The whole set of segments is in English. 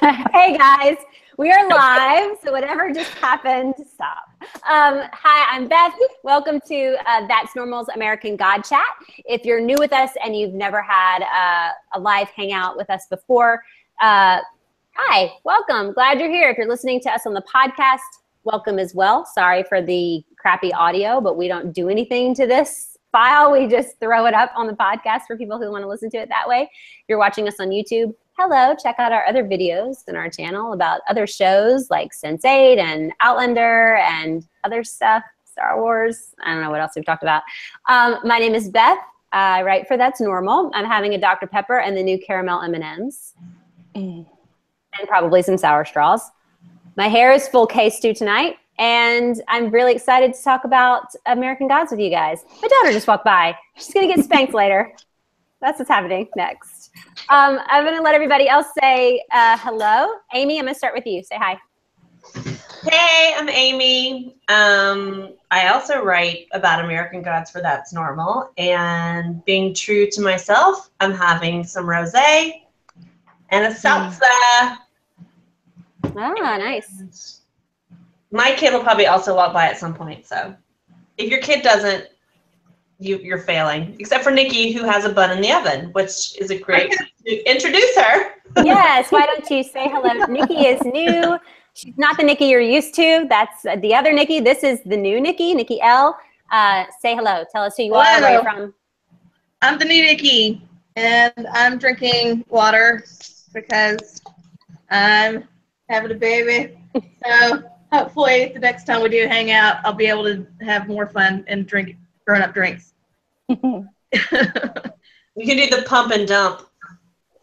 Hey guys, we are live, so whatever just happened, stop. Hi, I'm Beth. Welcome to That's Normal's American God Chat. If you're new with us and you've never had a live hangout with us before, hi, welcome. Glad you're here. If you're listening to us on the podcast, welcome as well. Sorry for the crappy audio, but we don't do anything to this file. We just throw it up on the podcast for people who want to listen to it that way. If you're watching us on YouTube, hello, check out our other videos in our channel about other shows like Sense8 and Outlander and other stuff, Star Wars. I don't know what else we've talked about. My name is Beth. I write for That's Normal. I'm having a Dr. Pepper and the new caramel M&Ms. And probably some sour straws. My hair is full K-Stew tonight, and I'm really excited to talk about American Gods with you guys. My daughter just walked by. She's going to get spanked later. That's what's happening next. I'm going to let everybody else say hello. Amy, I'm going to start with you. Say hi. Hey, I'm Amy. I also write about American Gods for That's Normal. And being true to myself, I'm having some rosé and a salsa. Ah, nice. My kid will probably also walk by at some point. So if your kid doesn't, you're failing, except for Nikki, who has a bun in the oven, which is a great to introduce her. Yes, why don't you say hello? Nikki is new. She's not the Nikki you're used to. That's the other Nikki. This is the new Nikki, Nikki L. Say hello. Tell us who you are, where you're from. I'm the new Nikki, and I'm drinking water because I'm having a baby. So hopefully the next time we do hang out, I'll be able to have more fun and drink grown-up drinks. You can do the pump and dump.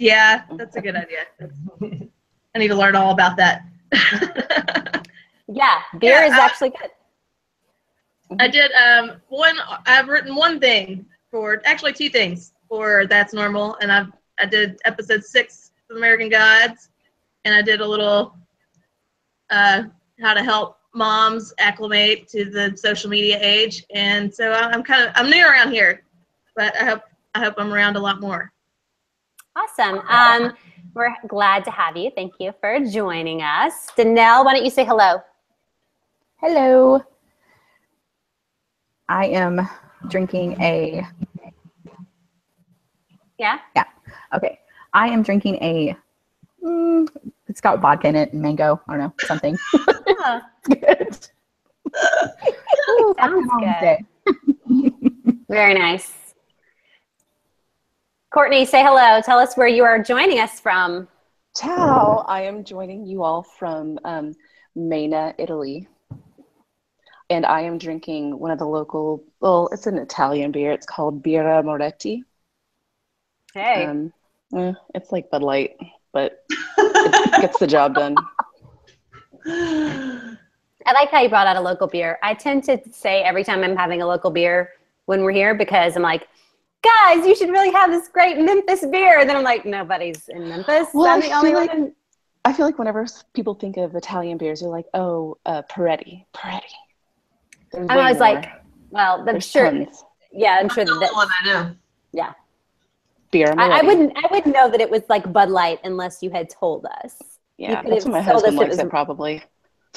Yeah, that's a good idea. I need to learn all about that. Yeah, beer is actually good. I did I've written one thing actually two things for That's Normal, and I did episode 6 of American Gods, and I did a little how to help moms acclimate to the social media age, and so I'm new around here, but I hope I'm around a lot more. Awesome. We're glad to have you. Thank you for joining us. Danelle, why don't you say hello? Hello. I am drinking a. Yeah. Okay. I am drinking a. It's got vodka in it and mango. I don't know, something. Good. Ooh, sounds good. Very nice. Courtney, say hello. Tell us where you are joining us from. Ciao. I am joining you all from Mena, Italy. And I am drinking one of the local, it's an Italian beer. It's called Birra Moretti. Hey. It's like Bud Light, but it gets the job done. I like how you brought out a local beer. I tend to say every time I'm having a local beer when we're here, because I'm like, guys, you should really have this great Memphis beer. And then I'm like, nobody's in Memphis. Well, I'm the only one. I feel like whenever people think of Italian beers, they're like, Peretti. I'm always like, well, I'm sure. Tons. Yeah, I'm sure that's the one I know. Yeah. Beer. I wouldn't know that it was like Bud Light unless you had told us. Yeah, that's what my husband likes it probably.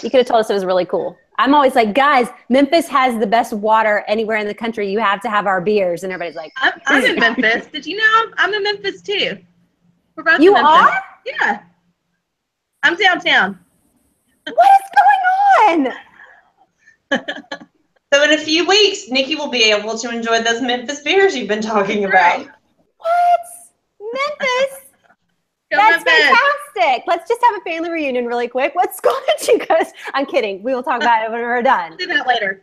You could have told us it was really cool. I'm always like, guys, Memphis has the best water anywhere in the country. You have to have our beers. And everybody's like, I'm in Memphis. Did you know I'm in Memphis too? We're both you in Memphis. are? Yeah. I'm downtown. What is going on? So in a few weeks, Nikki will be able to enjoy those Memphis beers you've been talking about. What? Memphis? That's fantastic. Let's just have a family reunion really quick. What's going on, you guys? I'm kidding. We will talk about it when we're done. We'll do that later.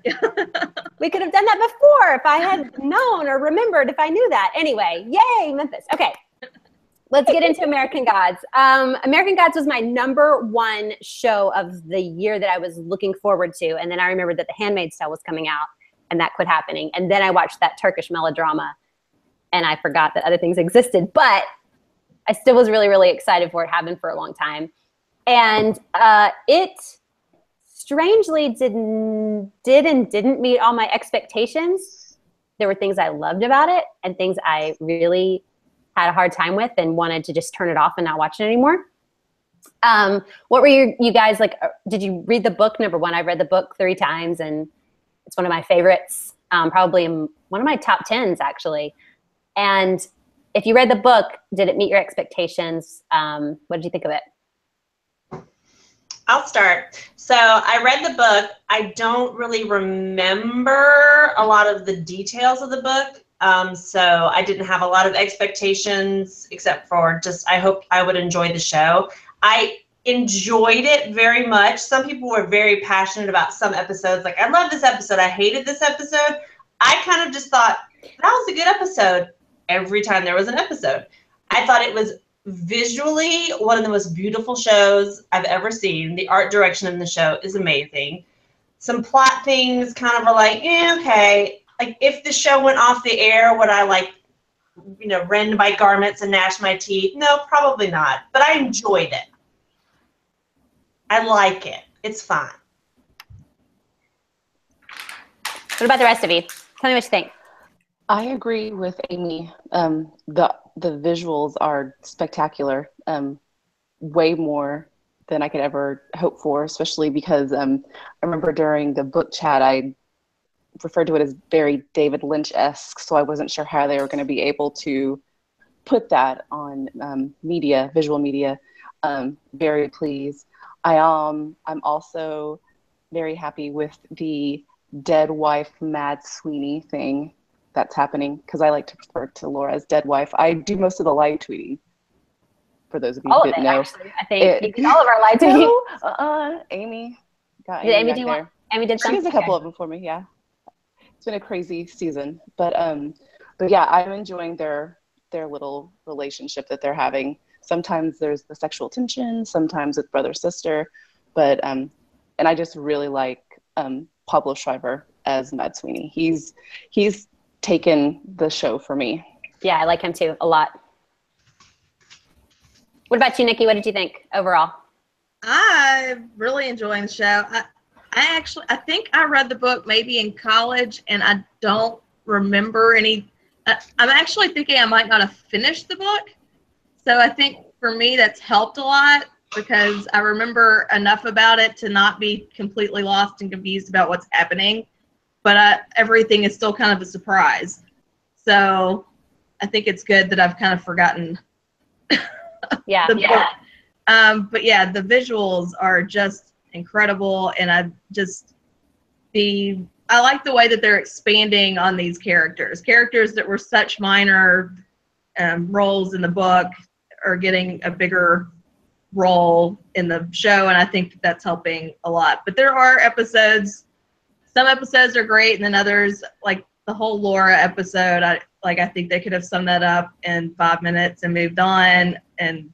We could have done that before if I had known or remembered if I knew that. Anyway, yay, Memphis. Okay, let's get into American Gods. American Gods was my #1 show of the year that I was looking forward to. And then I remembered that The Handmaid's Tale was coming out, and that quit happening. And then I watched that Turkish melodrama, and I forgot that other things existed. But I still was really, really excited for it. Happened for a long time. And it strangely did and didn't meet all my expectations. There were things I loved about it and things I really had a hard time with and wanted to just turn it off and not watch it anymore. What were you guys like? Did you read the book? Number one, I've read the book 3 times, and it's one of my favorites. Probably one of my top 10s, actually. And if you read the book, did it meet your expectations? What did you think of it? I'll start. So I read the book. I don't really remember a lot of the details of the book. So I didn't have a lot of expectations except for just I hope I would enjoy the show. I enjoyed it very much. Some people were very passionate about some episodes. Like, I love this episode. I hated this episode. I kind of just thought, that was a good episode every time there was an episode. I thought it was visually one of the most beautiful shows I've ever seen. The art direction in the show is amazing. Some plot things kind of are like, okay. Like, if the show went off the air, would I rend my garments and gnash my teeth? No, probably not. But I enjoyed it. I like it. It's fine. What about the rest of you? Tell me what you think. I agree with Amy. The visuals are spectacular. Way more than I could ever hope for, especially because I remember during the book chat, I referred to it as very David Lynch-esque, so I wasn't sure how they were going to be able to put that on visual media. Very pleased. I'm also very happy with the dead wife Mad Sweeney thing that's happening, because I like to refer to Laura as dead wife. I do most of the live tweeting, for those of you who didn't know. Actually, I think you did all of our live tweeting. Amy. Got Did Amy back do there. one? Amy did She something? does a couple of them for me, yeah. It's been a crazy season. But yeah, I'm enjoying their little relationship that they're having. Sometimes there's the sexual tension, sometimes it's brother-sister. But and I just really like Pablo Schreiber as Mad Sweeney. He's taken the show for me. Yeah, I like him too, a lot. What about you, Nikki? What did you think overall? I'm really enjoying the show. I think I read the book maybe in college, and I don't remember any. I'm actually thinking I might not have finished the book. So I think for me that's helped a lot, because I remember enough about it to not be completely lost and confused about what's happening. But everything is still kind of a surprise. So I think it's good that I've kind of forgotten Yeah. the book. But yeah, the visuals are just incredible, and I like the way that they're expanding on these characters that were such minor roles in the book are getting a bigger role in the show, and I think that's helping a lot. But there are some episodes are great, and then others, like the whole Laura episode, I think they could have summed that up in 5 minutes and moved on. And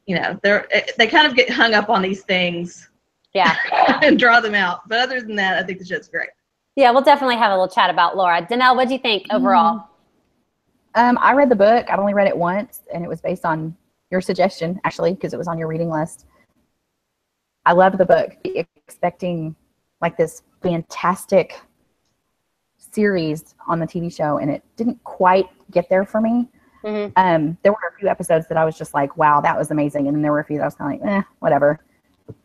they kind of get hung up on these things, Yeah. and draw them out. But other than that, I think the show's great. Yeah, we'll definitely have a little chat about Laura. Danelle, what do you think overall? I read the book. I've only read it once, and it was based on your suggestion, actually, because it was on your reading list. I loved the book, expecting like this fantastic series on the TV show, and it didn't quite get there for me. Mm-hmm. There were a few episodes that I was just like, wow, that was amazing. And then there were a few that I was kind of like, whatever.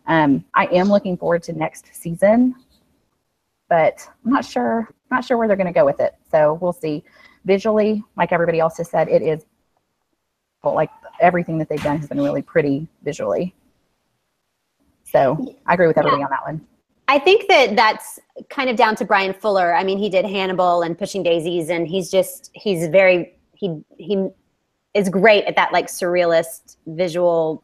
I am looking forward to next season, but I'm not sure where they're going to go with it. So we'll see. Visually, like everybody else has said, it is like everything that they've done has been really pretty visually. So I agree with everybody on that one. I think that's kind of down to Brian Fuller. I mean, he did Hannibal and Pushing Daisies, and he is great at that like surrealist visual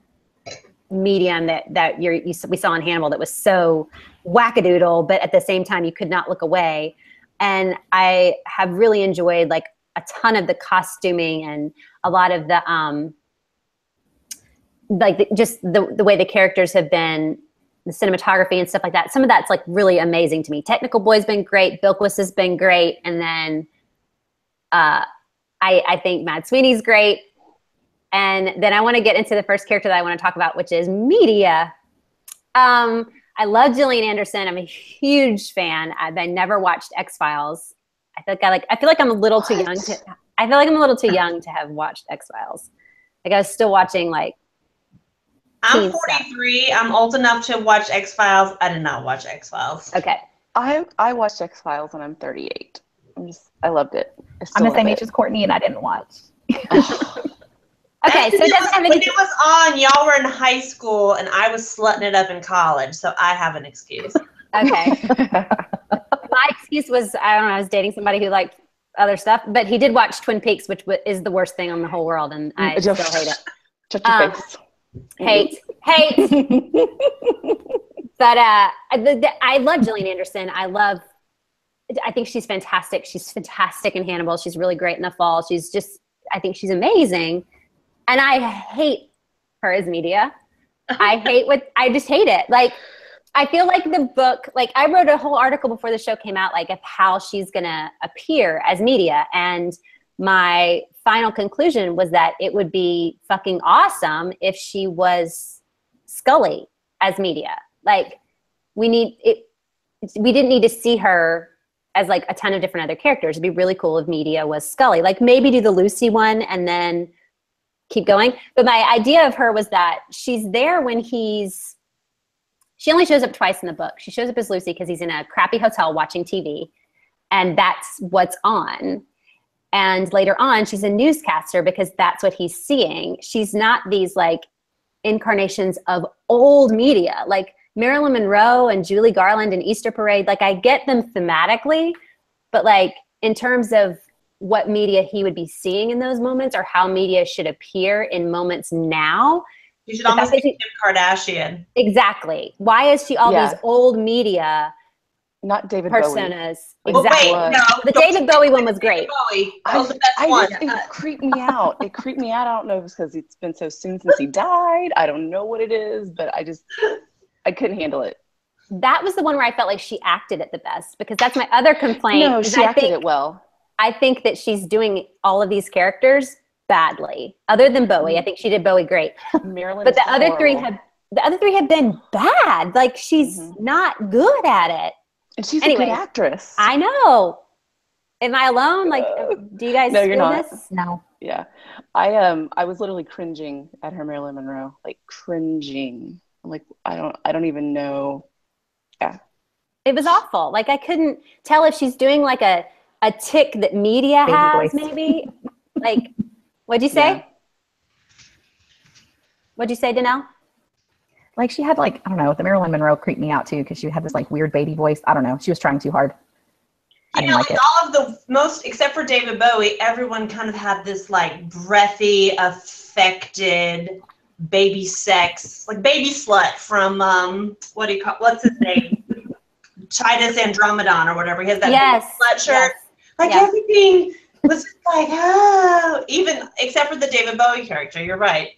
medium that we saw in Hannibal that was so wackadoodle, but at the same time you could not look away. And I have really enjoyed like a ton of the costuming and a lot of the just the way the characters have been, the cinematography and stuff like that. Some of that's like really amazing to me. Technical Boy's been great. Bilquis has been great. And then I think Mad Sweeney's great. And then I want to get into the first character that I want to talk about, which is Media. I love Gillian Anderson. I'm a huge fan. I never watched X-Files. I feel like I'm a little too young to. I feel like I'm a little too young to have watched X-Files. Like I was still watching like. I'm teen stuff. 43. I'm old enough to watch X-Files. I did not watch X-Files. Okay. I watched X-Files and I'm 38. I loved it. I'm the same age as Courtney, and I didn't watch. Okay, so it doesn't have when any. it was on, y'all were in high school, and I was slutting it up in college, so I have an excuse. Okay. My excuse was, I don't know, I was dating somebody who liked other stuff, but he did watch Twin Peaks, which is the worst thing on the whole world, and I still hate it. Shut your face. Hate. But I love Gillian Anderson. I think she's fantastic. She's fantastic in Hannibal. She's really great in The Fall. I think she's amazing. And I hate her as media. I just hate it. Like, I feel like the book, like I wrote a whole article before the show came out, like of how she's going to appear as media. And my final conclusion was that it would be fucking awesome if she was Scully as media. Like, we didn't need to see her as like a ton of different other characters. It'd be really cool if media was Scully. Like, maybe do the Lucy one and then keep going. But my idea of her was that she's there when she only shows up twice in the book. She shows up as Lucy because he's in a crappy hotel watching TV, and that's what's on. And later on, she's a newscaster because that's what he's seeing. She's not these like incarnations of old media, like Marilyn Monroe and Julie Garland and Easter Parade. Like, I get them thematically, but like in terms of what media he would be seeing in those moments or how media should appear in moments now. You should almost be Kim Kardashian. Exactly. Why is she all these old media not David personas? Bowie. Exactly. Well, wait, no, the David Bowie one was great. Bowie. That was the best one. It creeped me out. It creeped me out. I don't know if it's because it's been so soon since he died. I don't know what it is, but I couldn't handle it. That was the one where I felt like she acted it the best, because that's my other complaint. No, she acted it well. I think that she's doing all of these characters badly. Other than Bowie, I think she did Bowie great. Marilyn, but the other three have been bad. Like, she's not good at it. And she's a good actress. I know. Am I alone? Like, do you guys no, you're not. This? No. Yeah. I was literally cringing at her Marilyn Monroe. Like, cringing. I'm like, I don't even know. Yeah. It was awful. Like, I couldn't tell if she's doing like a tick that media Baby has, voice. maybe. Like, what'd you say? Yeah. What'd you say, Danelle? Like, she had like, I don't know, the Marilyn Monroe creeped me out too, because she had this like weird baby voice. I don't know. She was trying too hard. I didn't like it. All of the most, except for David Bowie, everyone kind of had this like breathy, affected baby sex, like baby slut from what's his name? Titus Andromedon or whatever. He has that baby slut shirt. Like, everything was just like, oh, even except for the David Bowie character. You're right.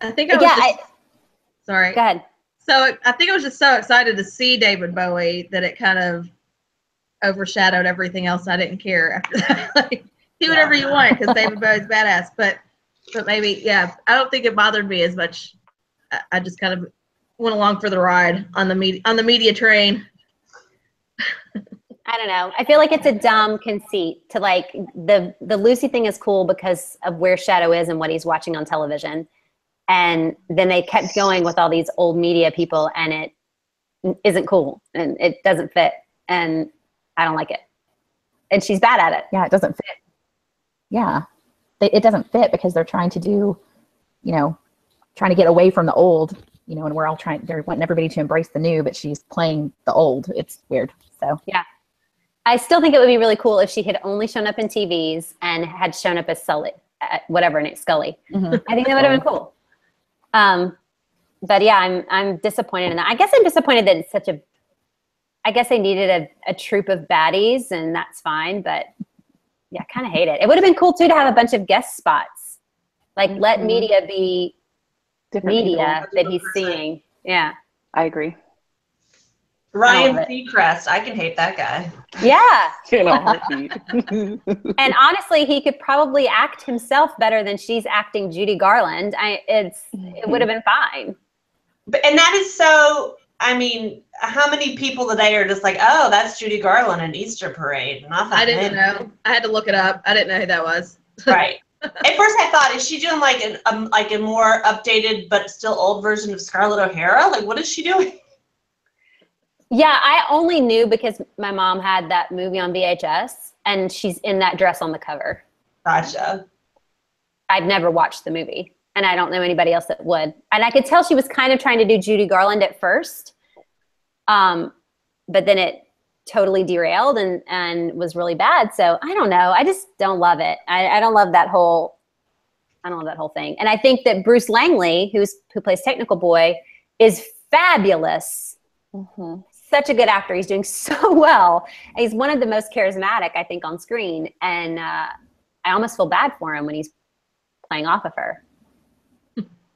I think I was sorry. Go ahead. So I think I was just so excited to see David Bowie that it kind of overshadowed everything else. I didn't care after that. Like, do whatever you want, because David Bowie's badass. But maybe, I don't think it bothered me as much. I just kind of went along for the ride on the media train. I don't know. I feel like it's a dumb conceit to like the Lucy thing is cool because of where Shadow is and what he's watching on television. And then they kept going with all these old media people, and it isn't cool and it doesn't fit. And I don't like it. And she's bad at it. Yeah, it doesn't fit. Yeah. It doesn't fit because they're trying to do, trying to get away from the old, and we're all they're wanting everybody to embrace the new, but she's playing the old. It's weird. So, yeah. I still think it would be really cool if she had only shown up in TVs and had shown up as Scully, whatever, Nick Scully. Mm-hmm. I think that would have been cool. But yeah, I'm disappointed in that. I guess I'm disappointed that it's I guess they needed a troop of baddies, and that's fine, but yeah, I kind of hate it. It would have been cool too to have a bunch of guest spots. Like, let media be Different media people. that he's seeing. Yeah. I agree. Ryan Seacrest, I can hate that guy. Yeah. In a heartbeat. And honestly, he could probably act himself better than she's acting Judy Garland. It would have been fine. And that is so, how many people today are just like, oh, that's Judy Garland in Easter Parade? I didn't know. I had to look it up. I didn't know who that was. Right. At first I thought, is she doing like a more updated but still old version of Scarlett O'Hara? Like, what is she doing? Yeah, I only knew because my mom had that movie on VHS, and she's in that dress on the cover. Gotcha. I'd never watched the movie, and I don't know anybody else that would. And I could tell she was kind of trying to do Judy Garland at first, but then it totally derailed and was really bad. So I don't know. I just don't love it. I don't love that whole thing. And I think that Bruce Langley, who plays Technical Boy, is fabulous. Mm-hmm. Such a good actor. He's doing so well. And he's one of the most charismatic, I think, on screen. And I almost feel bad for him when he's playing off of her.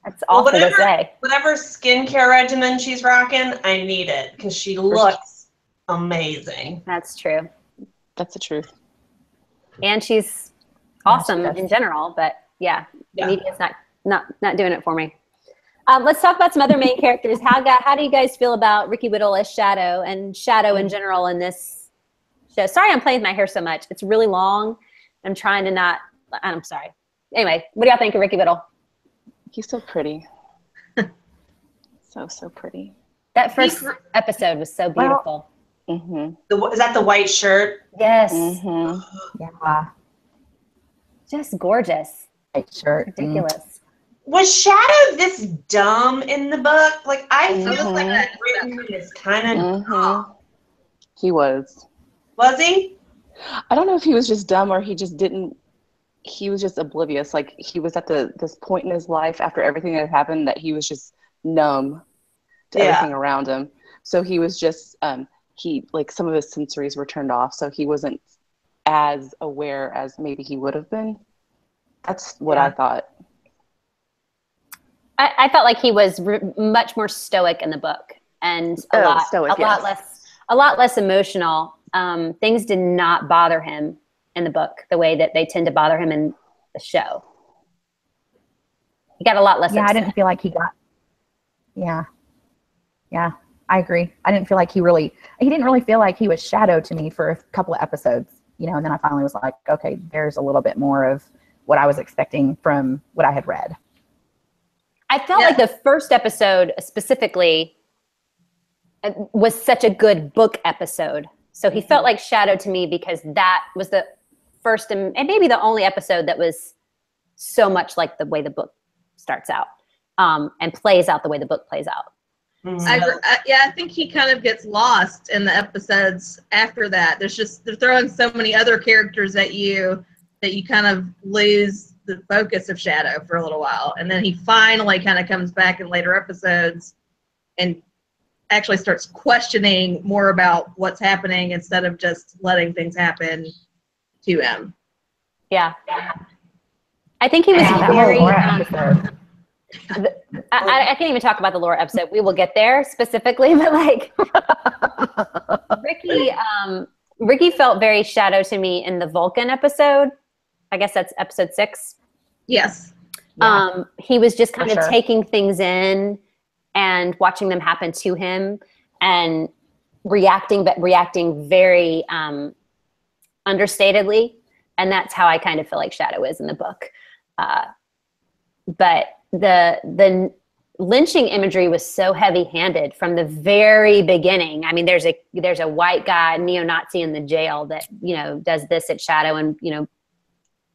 That's awful to say. Whatever skincare regimen she's rocking, I need it because she looks amazing. That's true. That's the truth. And she's awesome in general, but yeah. The media's not doing it for me. Let's talk about some other main characters. How do you guys feel about Ricky Whittle as Shadow and Shadow in general in this show? Sorry I'm playing with my hair so much. It's really long. I'm trying to not, I'm sorry. Anyway, what do y'all think of Ricky Whittle? He's so pretty. so pretty. That first episode was so beautiful. Is that the white shirt? Yes. Mm-hmm. Yeah. Just gorgeous. White shirt. Ridiculous. Was Shadow this dumb in the book? Like, I feel like that written is kind of dumb. He was. Was he? I don't know if he was just dumb or he was just oblivious. Like, he was at this point in his life after everything that had happened that he was just numb to everything around him. So he was just, some of his sensories were turned off. So he wasn't as aware as maybe he would have been. That's what I thought. I felt like he was much more stoic in the book and a lot less emotional. Things did not bother him in the book the way that they tend to bother him in the show. He got a lot less. Yeah, upset. I didn't feel like he got. Yeah, I agree. I didn't feel like he didn't really feel like he was Shadow to me for a couple of episodes, and then I finally was like, okay, there's a little bit more of what I was expecting from what I had read. I felt like the first episode specifically was such a good book episode. So he felt like Shadow to me because that was the first and maybe the only episode that was so much like the way the book starts out and plays out the way the book plays out. I think he kind of gets lost in the episodes after that. They're throwing so many other characters at you that you kind of lose the focus of Shadow for a little while. And then he finally kind of comes back in later episodes and actually starts questioning more about what's happening instead of just letting things happen to him. Yeah. I think he was very... I can't even talk about the Laura episode. We will get there specifically, but Ricky felt very Shadow to me in the Vulcan episode. I guess that's episode 6. Yes. He was just kind of taking things in and watching them happen to him and reacting very understatedly. And that's how I kind of feel like Shadow is in the book. But the lynching imagery was so heavy-handed from the very beginning. I mean, there's a white guy, neo-Nazi in the jail that, does this at Shadow and,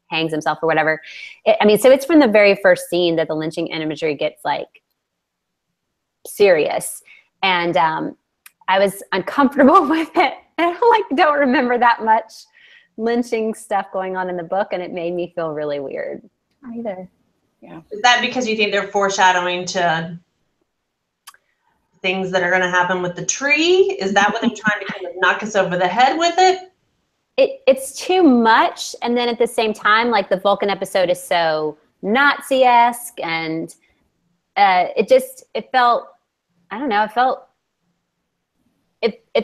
hangs himself or whatever. So it's from the very first scene that the lynching imagery gets serious. And I was uncomfortable with it. And I don't remember that much lynching stuff going on in the book. And it made me feel really weird. Either. Yeah. Is that because you think they're foreshadowing to things that are going to happen with the tree? Is that what they're trying to kind of knock us over the head with it? It's too much. And then at the same time, the Vulcan episode is so Nazi-esque and it felt, I don't know, it felt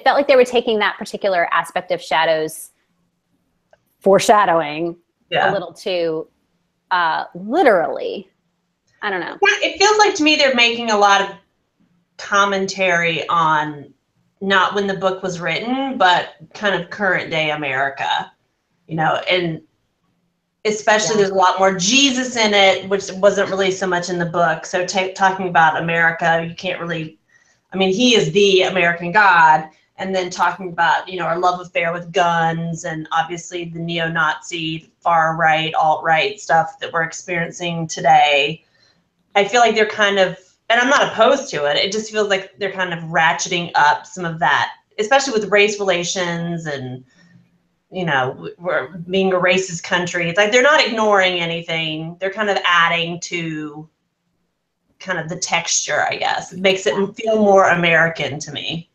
like they were taking that particular aspect of Shadow's foreshadowing a little too literally. I don't know. Yeah, it feels like to me they're making a lot of commentary on not when the book was written, but kind of current day America, and especially there's a lot more Jesus in it, which wasn't really so much in the book. So talking about America, you can't really, I mean, he is the American God. And then talking about, you know, our love affair with guns and obviously the neo-Nazi, far-right, alt-right stuff that we're experiencing today. I feel like they're kind of, and I'm not opposed to it, it just feels like they're kind of ratcheting up some of that, especially with race relations and, you know, we're being a racist country. It's like they're not ignoring anything. They're kind of adding to kind of the texture, I guess. It makes it feel more American to me.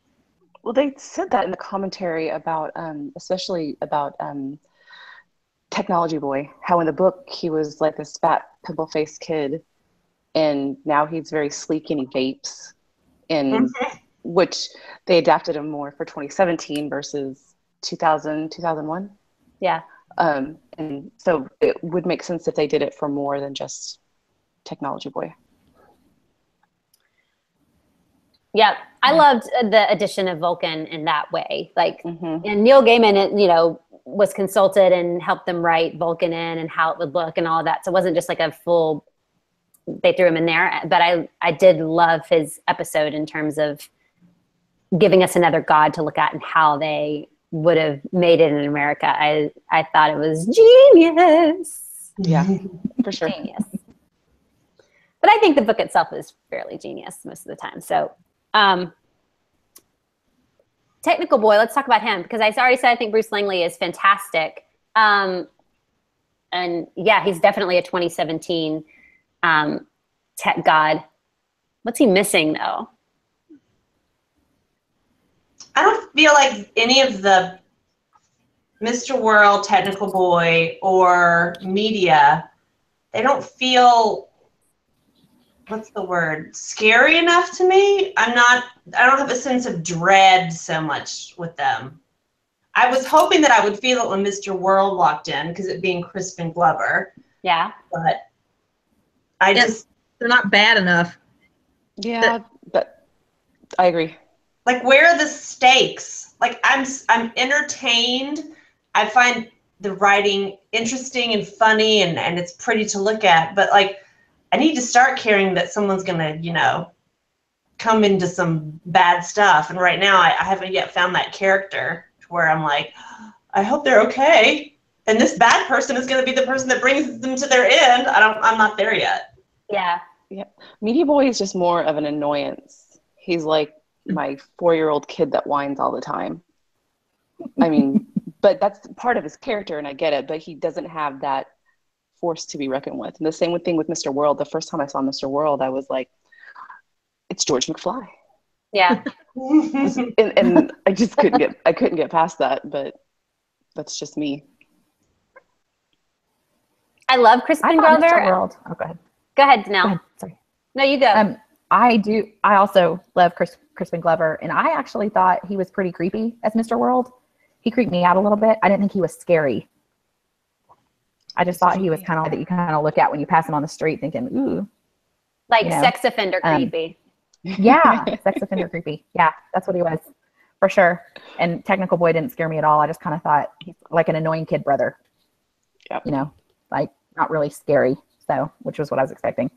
Well, they said that in the commentary about, especially about Technology Boy, how in the book he was like this fat, pimple-faced kid, and now he's very sleek and he vapes, and which they adapted him more for 2017 versus 2001. Yeah. And so it would make sense if they did it for more than just Technology Boy. Yeah, I loved the addition of Vulcan in that way. Like, and Neil Gaiman, you know, was consulted and helped them write Vulcan in and how it would look and all of that. So it wasn't just like a full, they threw him in there. But I did love his episode in terms of giving us another god to look at and how they would have made it in America. I thought it was genius. Yeah, for sure. Genius. But I think the book itself is fairly genius most of the time. So, Technical Boy, let's talk about him, because I already said I think Bruce Langley is fantastic. And yeah, he's definitely a 2017 tech god. What's he missing though? I don't feel like any of the Mr. World, Technical Boy, or media, they don't feel, what's the word, scary enough to me. I don't have a sense of dread so much with them. I was hoping that I would feel it when Mr. World walked in, because it being Crispin Glover. Yeah. But they're not bad enough. Yeah, but I agree. Like, where are the stakes? Like, I'm entertained. I find the writing interesting and funny, and it's pretty to look at. But like, I need to start caring that someone's gonna, you know, come into some bad stuff. And right now, I haven't yet found that character where I'm like, I hope they're okay. And this bad person is gonna be the person that brings them to their end. I'm not there yet. Yeah. Yeah, Media Boy is just more of an annoyance. He's like my 4-year-old kid that whines all the time. I mean, but that's part of his character, and I get it, but he doesn't have that force to be reckoned with. And the same thing with Mr. World. The first time I saw Mr. World, I was like, it's George McFly. Yeah. and I just couldn't get past that, but that's just me. I love Crispin Glover. Mr. World. Oh, go ahead. Go ahead, Danelle. Go ahead. Sorry. No, you go. I do. I also love Crispin Glover, and I actually thought he was pretty creepy as Mr. World. He creeped me out a little bit. I didn't think he was scary. I just thought he was kind of that you kind of look at when you pass him on the street, thinking, "Ooh." Like, you know, sex offender creepy. Yeah, sex offender creepy. Yeah, that's what he was, for sure. And Technical Boy didn't scare me at all. I just kind of thought he's like an annoying kid brother. Yep. You know, like not really scary. So, which was what I was expecting.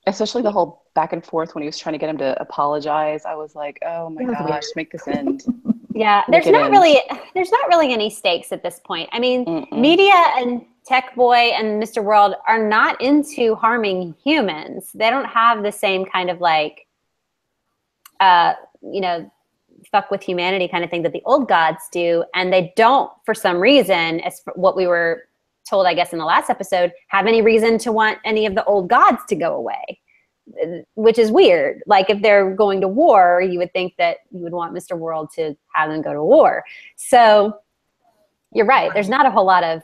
Especially the whole back and forth when he was trying to get him to apologize. I was like, oh my gosh, make this end. Yeah, there's not really any stakes at this point. I mean, media and Tech Boy and Mr. World are not into harming humans. They don't have the same kind of like, you know, fuck with humanity kind of thing that the old gods do. And they don't, for some reason, as for what we were told, I guess, in the last episode, have any reason to want any of the old gods to go away, which is weird. Like, if they're going to war, you would think that you would want Mr. World to have them go to war. So you're right. There's not a whole lot of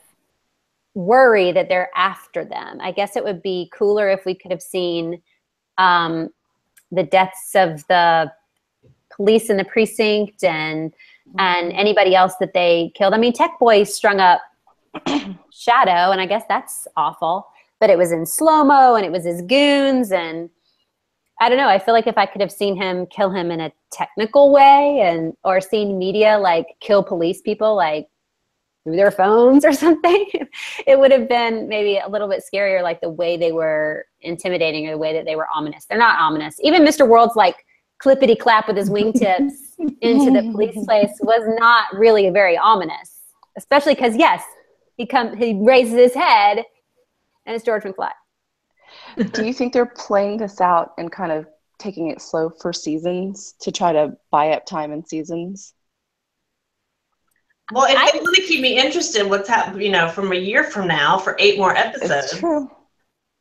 worry that they're after them. I guess it would be cooler if we could have seen the deaths of the police in the precinct and anybody else that they killed. I mean, Tech Boy strung up Shadow, and I guess that's awful, but it was in slow-mo and it was his goons, and I don't know, I feel like if I could have seen him kill him in a technical way or seen media like kill police people, like through their phones or something, it would have been maybe a little bit scarier, like the way they were intimidating or the way that they were ominous. They're not ominous. Even Mr. World's like clippity clap with his wingtips into the police place was not really very ominous, especially because yes, he raises his head and it's George McFly. Do you think they're playing this out and kind of taking it slow for seasons to try to buy up time in seasons? Well, if they want to keep me interested in what's happening, from a year from now for 8 more episodes. It's true.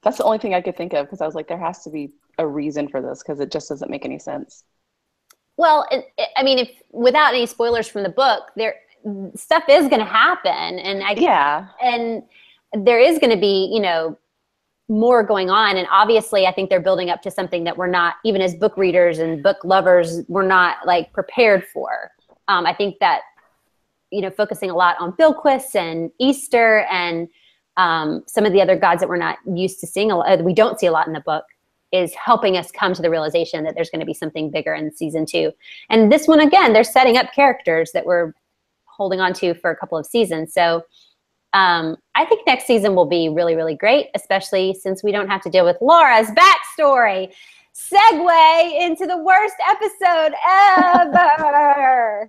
That's the only thing I could think of because I was like, there has to be a reason for this because it just doesn't make any sense. Well, I mean, if without any spoilers from the book, stuff is going to happen, and and there is going to be, more going on, and obviously, I think they're building up to something that we're not, even as book readers and book lovers, we're not like prepared for. I think that. Focusing a lot on Bilquis and Easter and some of the other gods that we're not used to seeing, we don't see a lot in the book, is helping us come to the realization that there's going to be something bigger in season 2. And this one, again, they're setting up characters that we're holding on to for a couple of seasons. So I think next season will be really, really great, especially since we don't have to deal with Laura's backstory. Segue into the worst episode ever.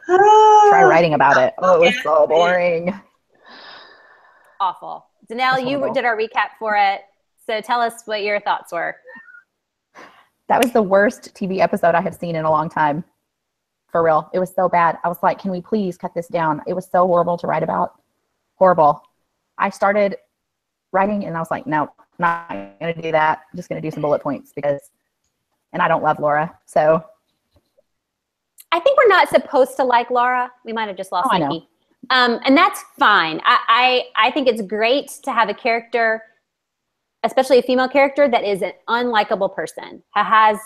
Try writing about it. Oh, it was so boring. Awful. Danelle, you did our recap for it. So tell us what your thoughts were. That was the worst TV episode I have seen in a long time. For real. It was so bad. I was like, can we please cut this down? It was so horrible to write about. Horrible. I started writing and I was like, no, not going to do that. I'm just going to do some bullet points and I don't love Laura. So I think we're not supposed to like Laura. We might have just lost Nikki. And that's fine. I think it's great to have a character, especially a female character, that is an unlikable person, who has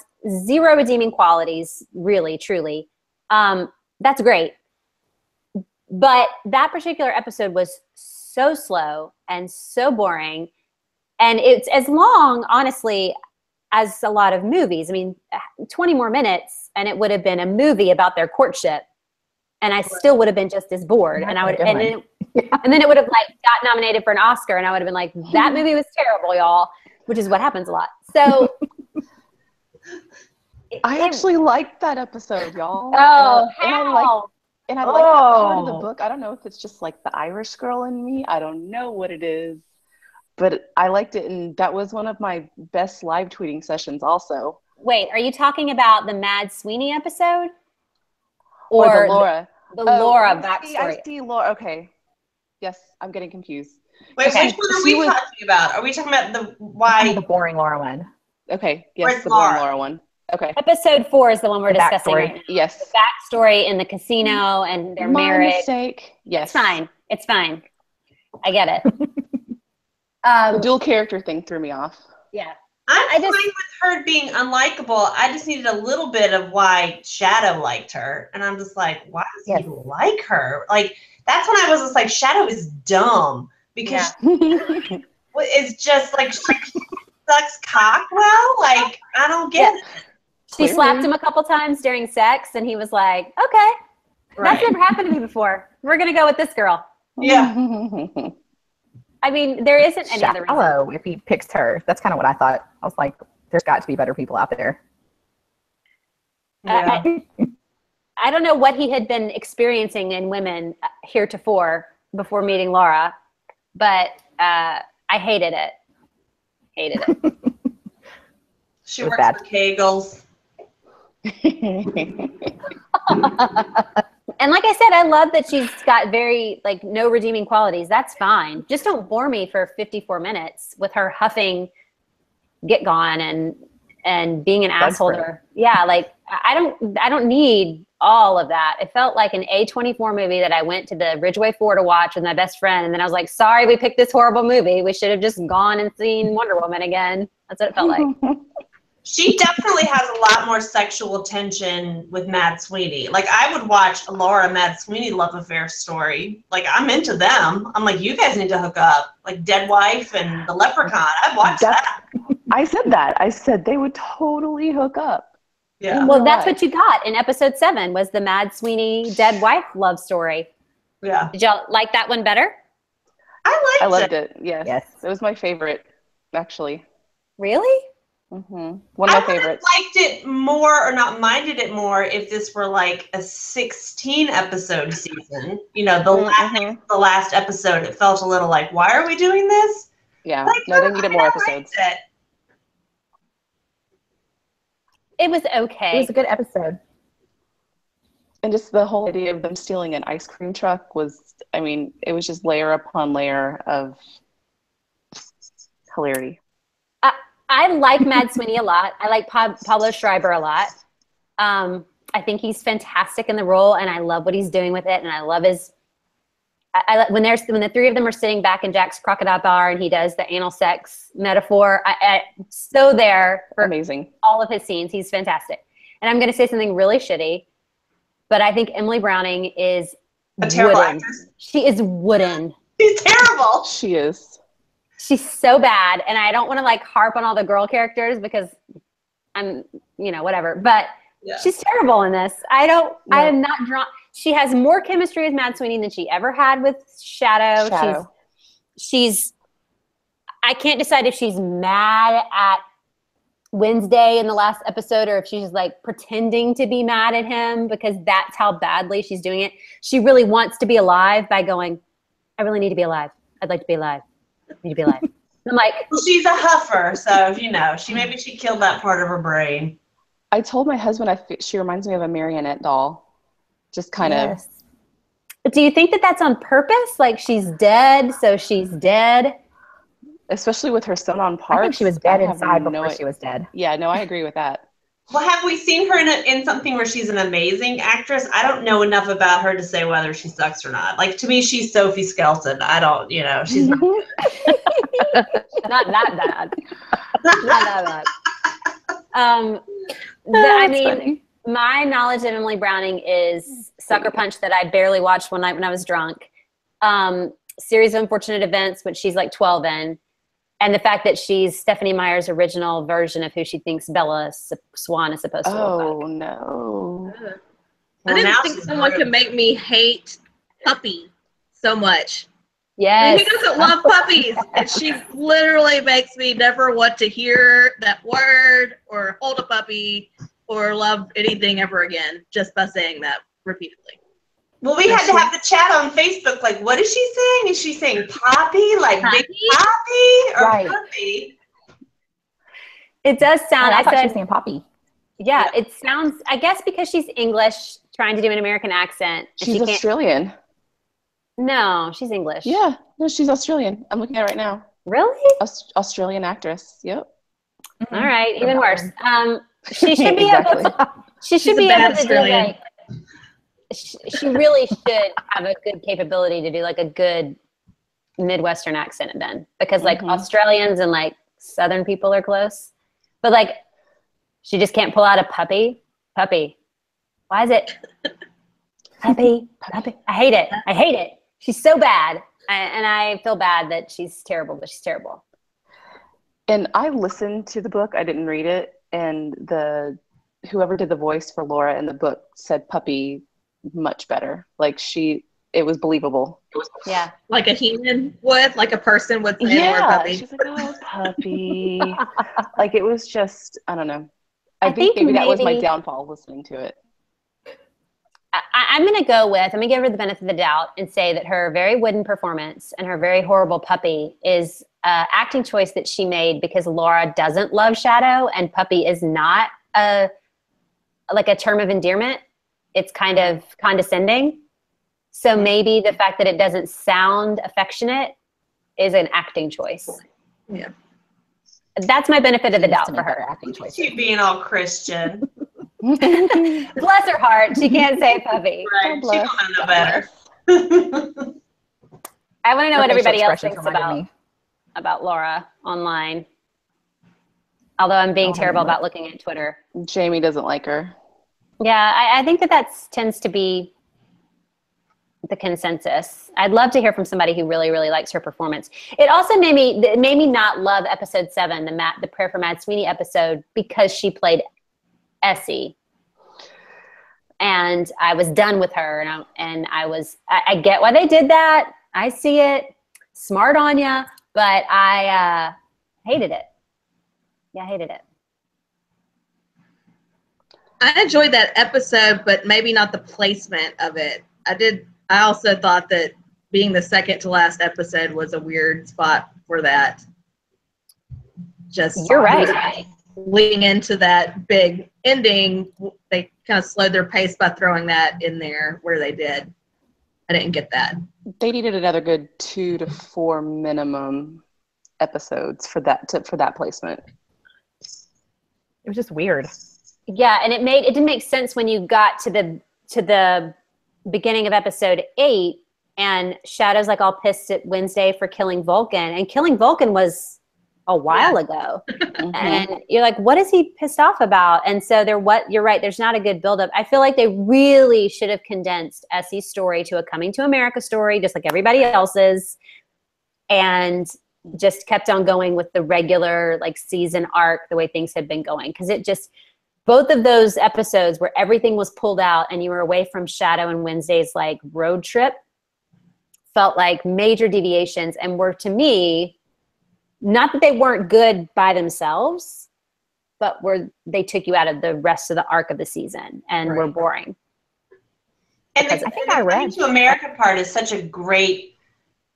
zero redeeming qualities, really, truly. That's great. But that particular episode was so slow and so boring. And it's as long, honestly, as a lot of movies. I mean, 20 more minutes and it would have been a movie about their courtship. And I still would have been just as bored. And then it would have got nominated for an Oscar. And I would have been like, that movie was terrible, y'all, which is what happens a lot. So I actually liked that episode, y'all. Oh, And I like that part of the book. I don't know if it's just like the Irish girl in me. I don't know what it is. But I liked it, and that was one of my best live tweeting sessions also. Wait, are you talking about the Mad Sweeney episode? Or the Laura? The Laura backstory. I see Laura. Okay. Yes, I'm getting confused. Wait, which one are we talking about? Are we talking about the boring Laura one? Okay, yes, the boring Laura one. Okay. Episode 4 is the one we're discussing right now. Yes. The backstory in the casino and their marriage. My mistake. Yes. It's fine. I get it. The dual character thing threw me off. Yeah. I'm fine with her being unlikable. I just needed a little bit of why Shadow liked her. And I'm just like, why does he like her? Like, that's when I was just like, Shadow is dumb. Because it's just like, she sucks cock well. Like, I don't get it. She slapped him a couple times during sex, and he was like, okay, that's never happened to me before. We're going to go with this girl. Yeah. I mean, there isn't any other reason. If he picks her. That's kind of what I thought. I was like, there's got to be better people out there. Yeah. I don't know what he had been experiencing in women heretofore before meeting Laura, but I hated it. Hated it. She works for Kegels. And like I said, I love that she's got very, no redeeming qualities. That's fine. Just don't bore me for 54 minutes with her huffing Get Gone and being an asshole to her. Yeah, I don't need all of that. It felt like an A24 movie that I went to the Ridgeway 4 to watch with my best friend, and then I was like, sorry, we picked this horrible movie. We should have just gone and seen Wonder Woman again. That's what it felt like. She definitely has a lot more sexual tension with Mad Sweeney. Like, I would watch a Laura Mad Sweeney love affair story. Like, I'm into them. I'm like, you guys need to hook up. Like, Dead Wife and The Leprechaun. I'd watch that. I said that. I said they would totally hook up. Yeah. Well, that's what you got in episode 7 was the Mad Sweeney Dead Wife love story. Yeah. Did y'all like that one better? I I liked loved it. it. Yes. Yes. It was my favorite, actually. Really? One of I my would have favorites. liked it more, or not minded it more, if this were like a 16 episode season. You know, the last episode, it felt a little like, why are we doing this? Yeah. Like, No, they needed more I episodes. liked it. It was okay. It was a good episode. And just the whole idea of them stealing an ice cream truck was, I mean, it was just layer upon layer of hilarity. I like Mad Sweeney a lot. I like Pablo Schreiber a lot. I think he's fantastic in the role, and I love what he's doing with it. And I love his. When the three of them are sitting back in Jack's Crocodile Bar, and he does the anal sex metaphor. I'm so there for Amazing. all of his scenes. He's fantastic. And I'm going to say something really shitty, but I think Emily Browning is A terrible wooden. actress. She is wooden. She's terrible. She is. She's so bad, and I don't want to like harp on all the girl characters because I'm, whatever. But Yeah. she's terrible in this. I am not drawn. She has more chemistry with Mad Sweeney than she ever had with Shadow. She's. I can't decide if she's mad at Wednesday in the last episode or if she's like pretending to be mad at him because that's how badly she's doing it. She really wants to be alive by going, I really need to be alive. I'd like to be alive. I need to be alive. I'm like, Well, she's a huffer, so she killed that part of her brain. I told my husband she reminds me of a marionette doll. Just kind of. do you think that that's on purpose? Like she's dead, so she's dead? Especially with her sewn on parts. I think she was dead inside before she was dead. Yeah, no, I agree with that. Well, have we seen her in something where she's an amazing actress? I don't know enough about her to say whether she sucks or not. Like, to me, she's Sophie Skelton. I don't, she's not good. Not that bad. Not that bad. I mean, funny. My knowledge of Emily Browning is Sucker Punch that I barely watched one night when I was drunk. Series of Unfortunate Events, which she's like 12 in. And the fact that she's Stephanie Meyer's original version of who she thinks Bella Swan is supposed to look like. Oh, no. I didn't think someone could make me hate Puppy so much. Yes. I mean, who doesn't love puppies? And she literally makes me never want to hear that word or hold a puppy or love anything ever again just by saying that repeatedly. Well, we had to have the chat on Facebook. Like, what is she saying? Is she saying Poppy? Like Big Poppy? Or Right. Puppy? It does sound, I thought she was saying Poppy. Yeah, it sounds, I guess because she's English, trying to do an American accent. She's Australian. No, she's English. Yeah, no, she's Australian. I'm looking at it right now. Really? Australian actress. Yep. All right, even worse. She should be Exactly. able to. She should be able to do like. She really should have a good capability to do like a good Midwestern accent then, because like Australians and like Southern people are close, but like she just can't pull out a puppy. Why is it puppy? I hate it. She's so bad, and I feel bad that she's terrible, but she's terrible. And I listened to the book. I didn't read it, and whoever did the voice for Laura in the book said puppy much better. Like it was believable. Yeah, like a human would, like a person would say the word puppy. She's like, oh, puppy. Like it was just, I don't know. I think maybe that was my downfall listening to it. I'm going to give her the benefit of the doubt and say that her very wooden performance and her very horrible puppy is acting choice that she made because Laura doesn't love Shadow and puppy is not a term of endearment. It's kind of condescending. So maybe the fact that it doesn't sound affectionate is an acting choice. Yeah. That's my benefit of the doubt for her. Acting choice. She's being all Christian. Bless her heart. She can't say puppy. Right. She don't know better. I want to know what everybody else thinks me about Laura online. Although I'm being terrible about looking at Twitter. Jamie doesn't like her. Yeah, I think that tends to be the consensus. I'd love to hear from somebody who really, really likes her performance. It also made me not love episode 7, the Prayer for Mad Sweeney episode, because she played Essie. and I was done with her. And I get why they did that. I see it. Smart on ya, but I hated it. Yeah, I hated it. I enjoyed that episode, but maybe not the placement of it. I also thought that being the second to last episode was a weird spot for that. Just You're right. Leading into that big ending, they kind of slowed their pace by throwing that in there where they did. I didn't get that. They needed another good 2 to 4 minimum episodes for that placement. It was just weird. Yeah, and it didn't make sense when you got to the beginning of episode 8 and Shadow's like all pissed at Wednesday for killing Vulcan, and killing Vulcan was a while ago. And you're like, what is he pissed off about? And so you're right, there's not a good buildup. I feel like they really should have condensed Essie's story to a Coming to America story, just like everybody else's, and just kept on going with the regular like season arc the way things had been going. Because it just, both of those episodes where everything was pulled out and you were away from Shadow and Wednesday's like road trip felt like major deviations, and were, to me, not that they weren't good by themselves, but they took you out of the rest of the arc of the season and were boring. And I think the Coming to America part is such a great